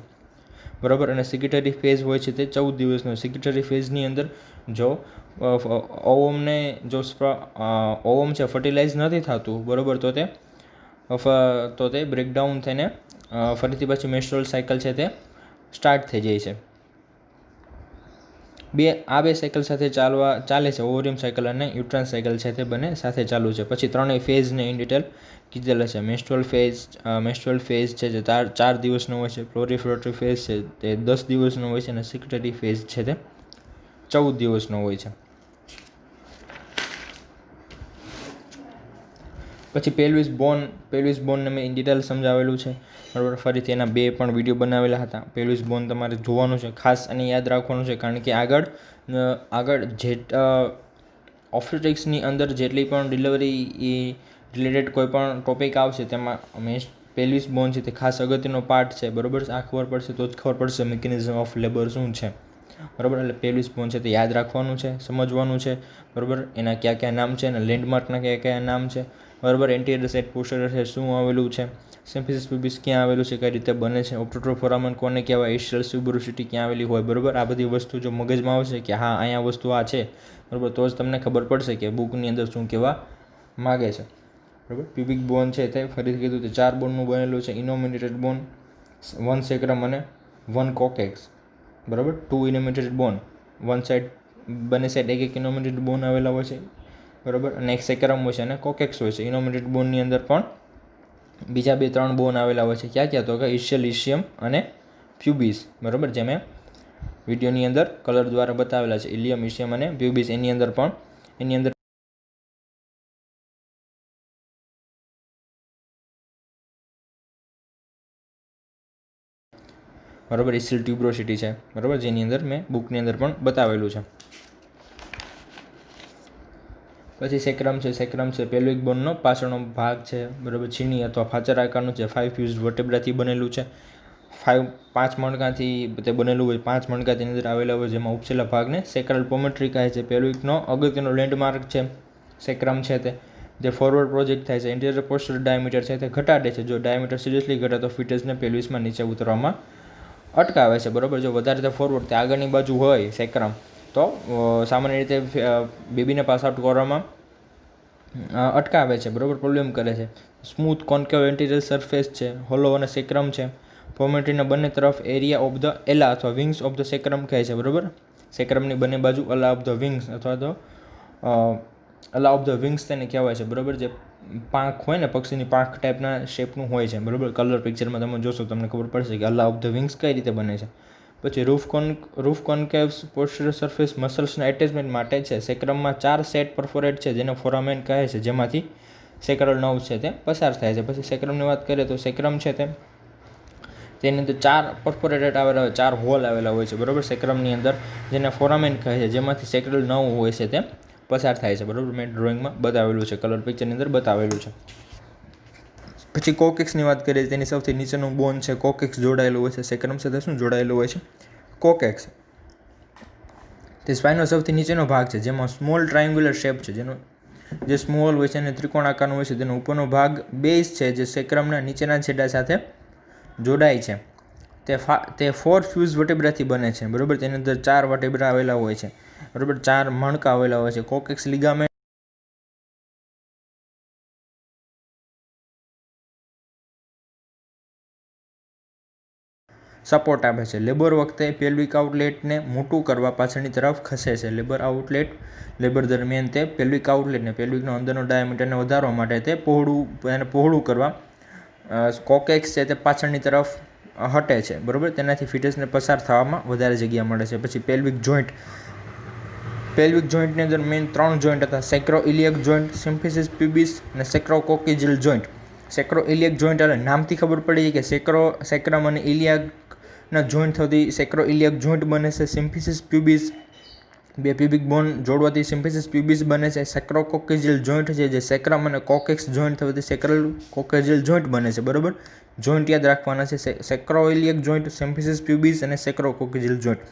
બરાબર. અને સિક્રેટરી ફેઝ હોય છે તે 14 દિવસનો. સિક્રેટરી ફેઝની અંદર જો ઓવમ છે ફર્ટિલાઇઝ નથી થતું, બરાબર, તો તે બ્રેકડાઉન થઈને ફરીથી પાછી મેન્સ્ટ્રુઅલ સાયકલ છે તે સ્ટાર્ટ થઈ જાય છે. આ બે સાયકલ સાથે ચાલે છે, ઓવરિયમ સાયકલ અને યુટ્રાઇન સાયકલ છે તે બંને સાથે ચાલુ છે. પછી ત્રણેય ફેઝને ઇન ડિટેલ કીધેલા છે. મેન્સ્ટ્રુઅલ ફેઝ છે જે 4 દિવસનો હોય છે. પ્રોલિફેરેટરી ફેઝ છે તે 10 દિવસનો હોય છે અને સિક્રેટરી ફેઝ છે તે 14 દિવસનો હોય છે. પછી પેલ્વિસ બોનને મેં ઇન ડિટેલ સમજાવેલું છે, બરાબર. ફરીથી એના 2 પણ વિડીયો બનાવેલા હતા. પેલ્વિસ બોન તમારે જોવાનું છે ખાસ અને યાદ રાખવાનું છે, કારણ કે આગળ ઓબ્સ્ટેટ્રિક્સની અંદર જેટલી પણ ડિલિવરી રિલેટેડ કોઈ પણ ટોપિક આવશે તેમાં પેલ્વિસ બોન છે તે ખાસ અગત્યનો પાર્ટ છે, બરાબર. આ ખબર પડશે તો જ ખબર પડશે મિકેનિઝમ ઓફ લેબર શું છે, બરાબર. એટલે પેલ્વિસ બોન છે તે યાદ રાખવાનું છે, સમજવાનું છે, બરાબર. એના કયા કયા નામ છે, એના લેન્ડમાર્કના કયા કયા નામ છે, બરાબર. એન્ટિરિયર સાઇડ પોસ્ટેરિયર સાઇડ શું આવેલું છે, સિમ્ફિસિસ પ્યુબિસ ક્યાં આવેલું છે, કઈ રીતે બને છે, ઓબ્ટુટોર ફોરામન કોને કહેવાય, ઇસ્ટિયલ ટ્યુબરોસિટી ક્યાં આવેલી હોય, બરાબર. આ બધી વસ્તુ જો મગજમાં આવશે કે હા અહીંયા વસ્તુ આ છે, બરાબર, તો જ તમને ખબર પડશે કે બુકની અંદર શું કહેવા માગે છે, બરાબર. પ્યુબિક બોન છે તે ફરીથી કીધું તે 4 બોનનું બનેલું છે. ઇનોમિનેટેડ બોન 1 સેક્રમ અને 1 કોકેક્સ, બરાબર. 2 ઇનોમિનેટેડ બોન, વન સાઈડ બંને સાઈડ એક ઇનોમિનેટેડ બોન આવેલા હોય છે, બરાબર. અને એક સેક્રમ હોય છે અને કોકેક્સ હોય છે. ઇનોમિનેટેડ બોનની અંદર પણ બીજા 2-3 બોન આવેલા હોય છે. ક્યાં ક્યાં? તો કે ઇશિયલ, ઇશિયમ અને પ્યુબિસ, બરાબર. જે મેં વિડીયોની અંદર કલર દ્વારા બતાવેલા છે. ઇલિયમ, ઇશિયમ અને પ્યુબિસ. એની અંદર બરાબર ઇસ્ટિયલ ટ્યુબ્રોસિટી છે, બરાબર, જેની અંદર મેં બુકની અંદર પણ બતાવેલું છે. પછી સેક્રમ છે પેલ્વિક બોનનો પાછળનો ભાગ છે, બરાબર. છીણી અથવા ફાચર આકારનું છે. 5 ફ્યુઝડ વર્ટેબ્રાથી બનેલું છે. 5 મણકાથી તે બનેલું હોય. 5 મણકા તેની અંદર આવેલા હોય, જેમાં ઉપસેલા ભાગને સેક્રલ પોમેટ્રી કહે છે. પેલ્વિકનો અગત્યનો લેન્ડમાર્ક છે સેક્રમ છે તે, જે ફોરવર્ડ પ્રોજેક્ટ થાય છે. ઇન્ટિરિયર પોસ્ટર ડાયામીટર છે તે ઘટાડે છે. જો ડાયામીટર સિરિયસલી ઘટે તો ફિટસને પેલ્વિસમાં નીચે ઉતરવામાં અટકાવે છે, બરાબર. જો વધારે તે ફોરવર્ડ તે આગળની બાજુ હોય સેક્રમ, તો સામાન્ય રીતે બેબીને પાસ આઉટ કરવામાં અટકાવે છે, બરાબર, પ્રોબ્લેમ કરે છે. સ્મૂથ કોન્કેવ એન્ટિરિયર સરફેસ છે. હોલો અને સેક્રમ છે. પોમેટ્રીના બંને તરફ એરિયા ઓફ ધ એલા અથવા વિંગ્સ ઓફ ધ સેક્રમ કહે છે, બરાબર. સેક્રમની બંને બાજુ અલા ઓફ ધ વિંગ્સ અથવા તો અલા ઓફ ધ વિંગ્સ તેને કહેવાય છે, બરાબર. જે પાંખ હોય ને, પક્ષીની પાંખ ટાઈપના શેપનું હોય છે, બરાબર. કલર પિક્ચરમાં તમે જોશો તમને ખબર પડશે કે અલા ઓફ ધ વિંગ્સ કઈ રીતે બને છે. પછી રૂફ કોન્કેવ્સ પોસ્ટેરિયર સરફેસ મસલ્સના એટેચમેન્ટ માટે છે. સેક્રમમાં 4 સેટ પરફોરેટ છે, જેને ફોરામેન કહે છે, જેમાંથી સેક્રલ નર્વ છે તે પસાર થાય છે. પછી સેક્રમની વાત કરીએ તો સેક્રમ છે તેની અંદર 4 પરફોરેટેડ આવેલા હોય, 4 હોલ આવેલા હોય છે, બરાબર, સેક્રમની અંદર, જેને ફોરામેન કહે છે, જેમાંથી સેક્રલ નર્વ હોય છે તે પસાર થાય છે, બરાબર. મેં ડ્રોઈંગમાં બતાવેલું છે, કલર પિક્ચરની અંદર બતાવેલું છે. પછી કોકેક્સની વાત કરીએ, તેની સૌથી નીચેનું બોન છે કોકેક્સ જોડાયેલું હોય છે. સેક્રમ સાથે શું જોડાયેલું હોય છે? કોકેક્સ. તે સ્પાઇનનો સૌથી નીચેનો ભાગ છે, જેમાં સ્મોલ ટ્રાયંગ્યુલર શેપ છે, જેનો જે સ્મોલ હોય છે અને ત્રિકોણ આકારનો હોય છે. તેનો ઉપરનો ભાગ બેઝ છે, જે સેક્રમના નીચેના છેડા સાથે જોડાય છે. તે 4 ફ્યુઝ વર્ટેબ્રાથી બને છે, બરાબર. તેની અંદર 4 વર્ટેબ્રા આવેલા હોય છે, બરાબર. 4 મણકા આવેલા હોય છે. કોકેક્સ લિગામેન્ટ સપોર્ટ આપે છે. લેબર વખતે પેલ્વિક આઉટલેટને મોટું કરવા પાછળની તરફ ખસે છે. લેબર દરમિયાન તે પેલ્વિક આઉટલેટને, પેલ્વિકનો અંદરનો ડાયામીટરને વધારવા માટે તે પહોળું કરવા કોકેક્સ છે તે પાછળની તરફ હટે છે, બરાબર. તેનાથી ફિટસને પસાર થવામાં વધારે જગ્યા મળે છે. પછી પેલ્વિક જોઈન્ટની અંદર મેઇન 3 જોઈન્ટ હતા: સેક્રોઇલિયક જોઈન્ટ, સિમ્ફિસિસ પ્યુબિસ અને સેક્રોકોક્સિજલ જોઈન્ટ. સેક્રોઇલિયક જોઈન્ટ એટલે નામથી ખબર પડી કે સેક્રમ અને ઇલિયાકના જોઈન્ટ થતી સેક્રોઇલિયક જોઈન્ટ બને છે. સિમ્ફિસિસ પ્યુબિસ, બે પ્યુબિક બોન જોડવાથી સિમ્ફિસિસ પ્યુબિસ બને છે. સેક્રોકોક્સિજલ જોઈન્ટ છે, જે સેક્રમ અને કોકેક્સ જોઈન્ટ થવાથી સેક્રલ કોક્સિજલ જોઈન્ટ બને છે, બરાબર. જોઈન્ટ યાદ રાખવાના છે: સેક્રોઇલિયક જોઈન્ટ, સિમ્ફિસિસ પ્યુબિસ અને સેક્રોકોક્સિજલ જોઈન્ટ.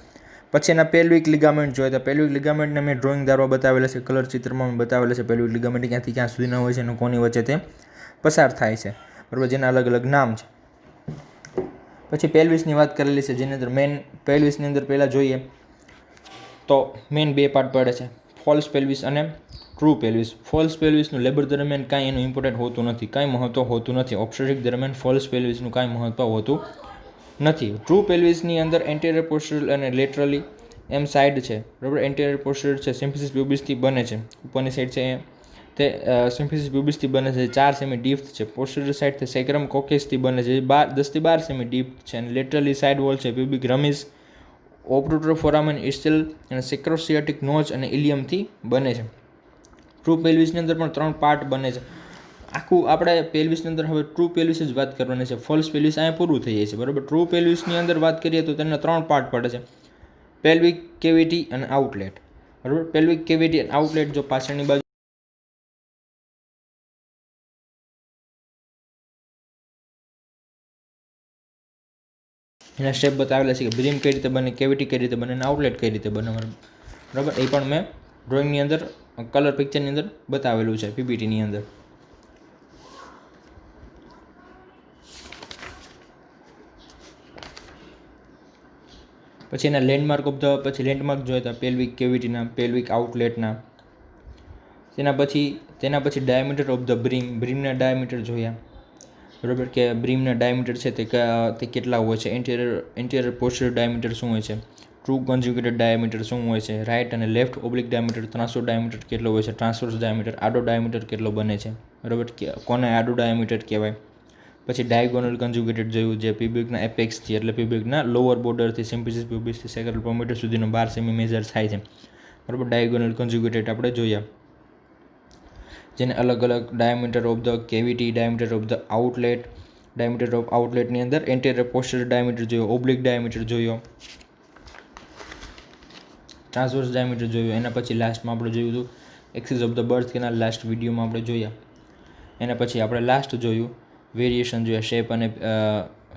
પછી એના પેલ્વિક લિગામેન્ટ જોઈએ તો પેલ્વિક લિગામેન્ટને મેં ડ્રોઈંગ દ્વારા બતાવેલા છે, કલર ચિત્રમાં બતાવેલા છે. પેલ્વિક લિગામેન્ટ ક્યાંથી ક્યાં સુધીના હોય છે અને કોની વચ્ચે તે પસાર થાય છે, બરાબર, જેના અલગ અલગ નામ છે. પછી પેલ્વિસની વાત કરેલી છે, જેની અંદર મેન પેલ્વિસની અંદર પહેલાં જોઈએ તો મેન 2 પાર્ટ પડે છે: ફોલ્સ પેલ્વિસ અને ટ્રુ પેલ્વિસ. ફોલ્સ પેલ્વિસનું લેબર દરમિયાન કાંઈ એનું ઇમ્પોર્ટન્ટ હોતું નથી, કાંઈ મહત્વ હોતું નથી. ઓબ્સ્ટેટ્રિક દરમિયાન ફોલ્સ પેલ્વિસનું કાંઈ મહત્વ હોતું નથી. ટ્રુ પેલ્વિસની અંદર એન્ટિરિયર પોસ્ટેરિયર અને લેટરલી એમ સાઇડ છે, બરાબર. એન્ટિરિયર પોસ્ટેરિયર છે સિમ્ફિસિસ પ્યુબિસથી બને છે, ઉપરની સાઈડ છે તે સિમ્ફિસિસ પ્યુબિસથી બને છે, 4 સેમી ડીપ છે. પોસ્ટેરિયર સાઇડ તે સેક્રમ કોકેક્સથી બને છે, 10 થી 12 સેમી ડીપ છે. અને લેટરલી સાઇડ વોલ છે પ્યુબિક રમીસ, ઓબ્ટુટોર ફોરામેન, ઇસ્ટિયલ અને સેક્રોસિયાટિક નોચ અને ઇલિયમથી બને છે. ટ્રુ પેલ્વિસની અંદર પણ 3 પાર્ટ બને છે. આખું આપણે પેલ્વિસની અંદર હવે ટ્રુ પેલ્વિસ જ વાત કરવાની છે. ફોલ્સ પેલ્વિસ અહીંયા પૂરું થઈ જાય છે, બરાબર. ટ્રુ પેલ્વિસની અંદર વાત કરીએ તો તેના 3 પાર્ટ પડે છે: પેલ્વિક કેવિટી અને આઉટલેટ, બરાબર. પેલ્વિક કેવિટી અને આઉટલેટ જો પાછળની બાજુ એના સ્ટેપ બતાવેલા છે કે બ્રીમ કઈ રીતે બને, કેવિટી કઈ રીતે બને અને આઉટલેટ કઈ રીતે બને, બરાબર. એ પણ મેં ડ્રોઈંગની અંદર કલર પિક્ચરની અંદર બતાવેલું છે પીપીટીની અંદર. પછી એના લેન્ડમાર્ક ઓફ ધ લેન્ડમાર્ક જોઈએ તો પેલ્વિક કેવિટીના, પેલ્વિક આઉટલેટના. તેના પછી ડાયામીટર ઓફ ધ બ્રીમના ડાયામીટર જોયા, બરાબર, કે બ્રીમના ડાયામીટર છે તે કેટલા હોય છે, એન્ટિરિયર પોસ્ટિરિયર ડાયામીટર શું હોય છે, ટ્રુ કન્જ્યુગેટેડ ડાયામીટર શું હોય છે, રાઇટ અને લેફ્ટ ઓબ્લિક ડાયામીટર, ત્રાંસો ડાયામીટર કેટલો હોય છે, ટ્રાન્સવર્સ ડાયામીટર, આડો ડાયામીટર કેટલો બને છે, બરાબર, કોને આડો ડાયામીટર કહેવાય. પછી ડાયગોનલ કન્જ્યુગેટેડ જોયું, જે પ્યુબિકના એપેક્સથી એટલે પ્યુબિકના લોઅર બોર્ડરથી સિમ્પિસિસ પ્યુબિસથી સેક્રલ પોમીટર સુધીનો 12 સેમી મેજર થાય છે, બરાબર. ડાયગોનલ કન્જ્યુગેટેડ આપણે જોયા, જેને અલગ અલગ diameter of the cavity, diameter of the outlet, diameter of આઉટલેટની અંદર એન્ટિરિયર પોસ્ટિરિયર ડાયામીટર જોયો, ઓબ્લિક ડાયામીટર જોયો, ટ્રાન્સવર્સ ડાયામીટર જોયું. એના પછી લાસ્ટમાં આપણે જોયું હતું axis of the birth canal, last વિડીયોમાં આપણે જોયા. એના પછી આપણે લાસ્ટ જોયું વેરિએશન જોયા,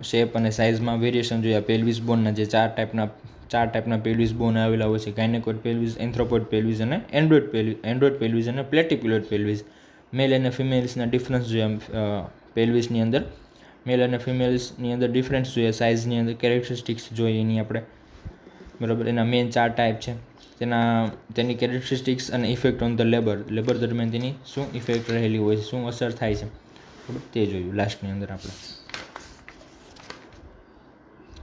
શેપ અને સાઇઝમાં વેરિએશન જોયા. પેલ્વિસ બોનના જે ચાર ટાઈપના પેલ્વિસ બોન આવેલા હોય છે, ગાયનેકોઇડ પેલ્વિસ, એન્થ્રોપોઇડ પેલ્વિસ અને એન્ડ્રોઇડ પેલ્વિસ અને પ્લેટિક્યુલોઇડ પેલ્વિસ. મેલ અને ફિમેલ્સના ડિફરન્સ જોયા પેલ્વિસની અંદર, મેલ અને ફિમેલ્સની અંદર ડિફરન્સ જોયા, સાઇઝની અંદર કેરેક્ટરિસ્ટિક્સ જોઈએ એની આપણે, બરાબર. એના મેઇન 4 ટાઈપ છે, તેની કેરેક્ટરિસ્ટિક્સ અને ઇફેક્ટ ઓન ધ લેબર દરમિયાન તેની શું ઇફેક્ટ રહેલી હોય છે, શું અસર થાય છે, બરાબર, તે જોયું લાસ્ટની અંદર આપણે.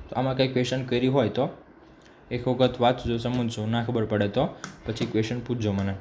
તો આમાં કંઈ ક્વેશ્ચન કરી હોય તો એક વખત વાંચજો, સમજજો, ના ખબર પડે તો પછી ક્વેશ્ચન પૂછજો મને.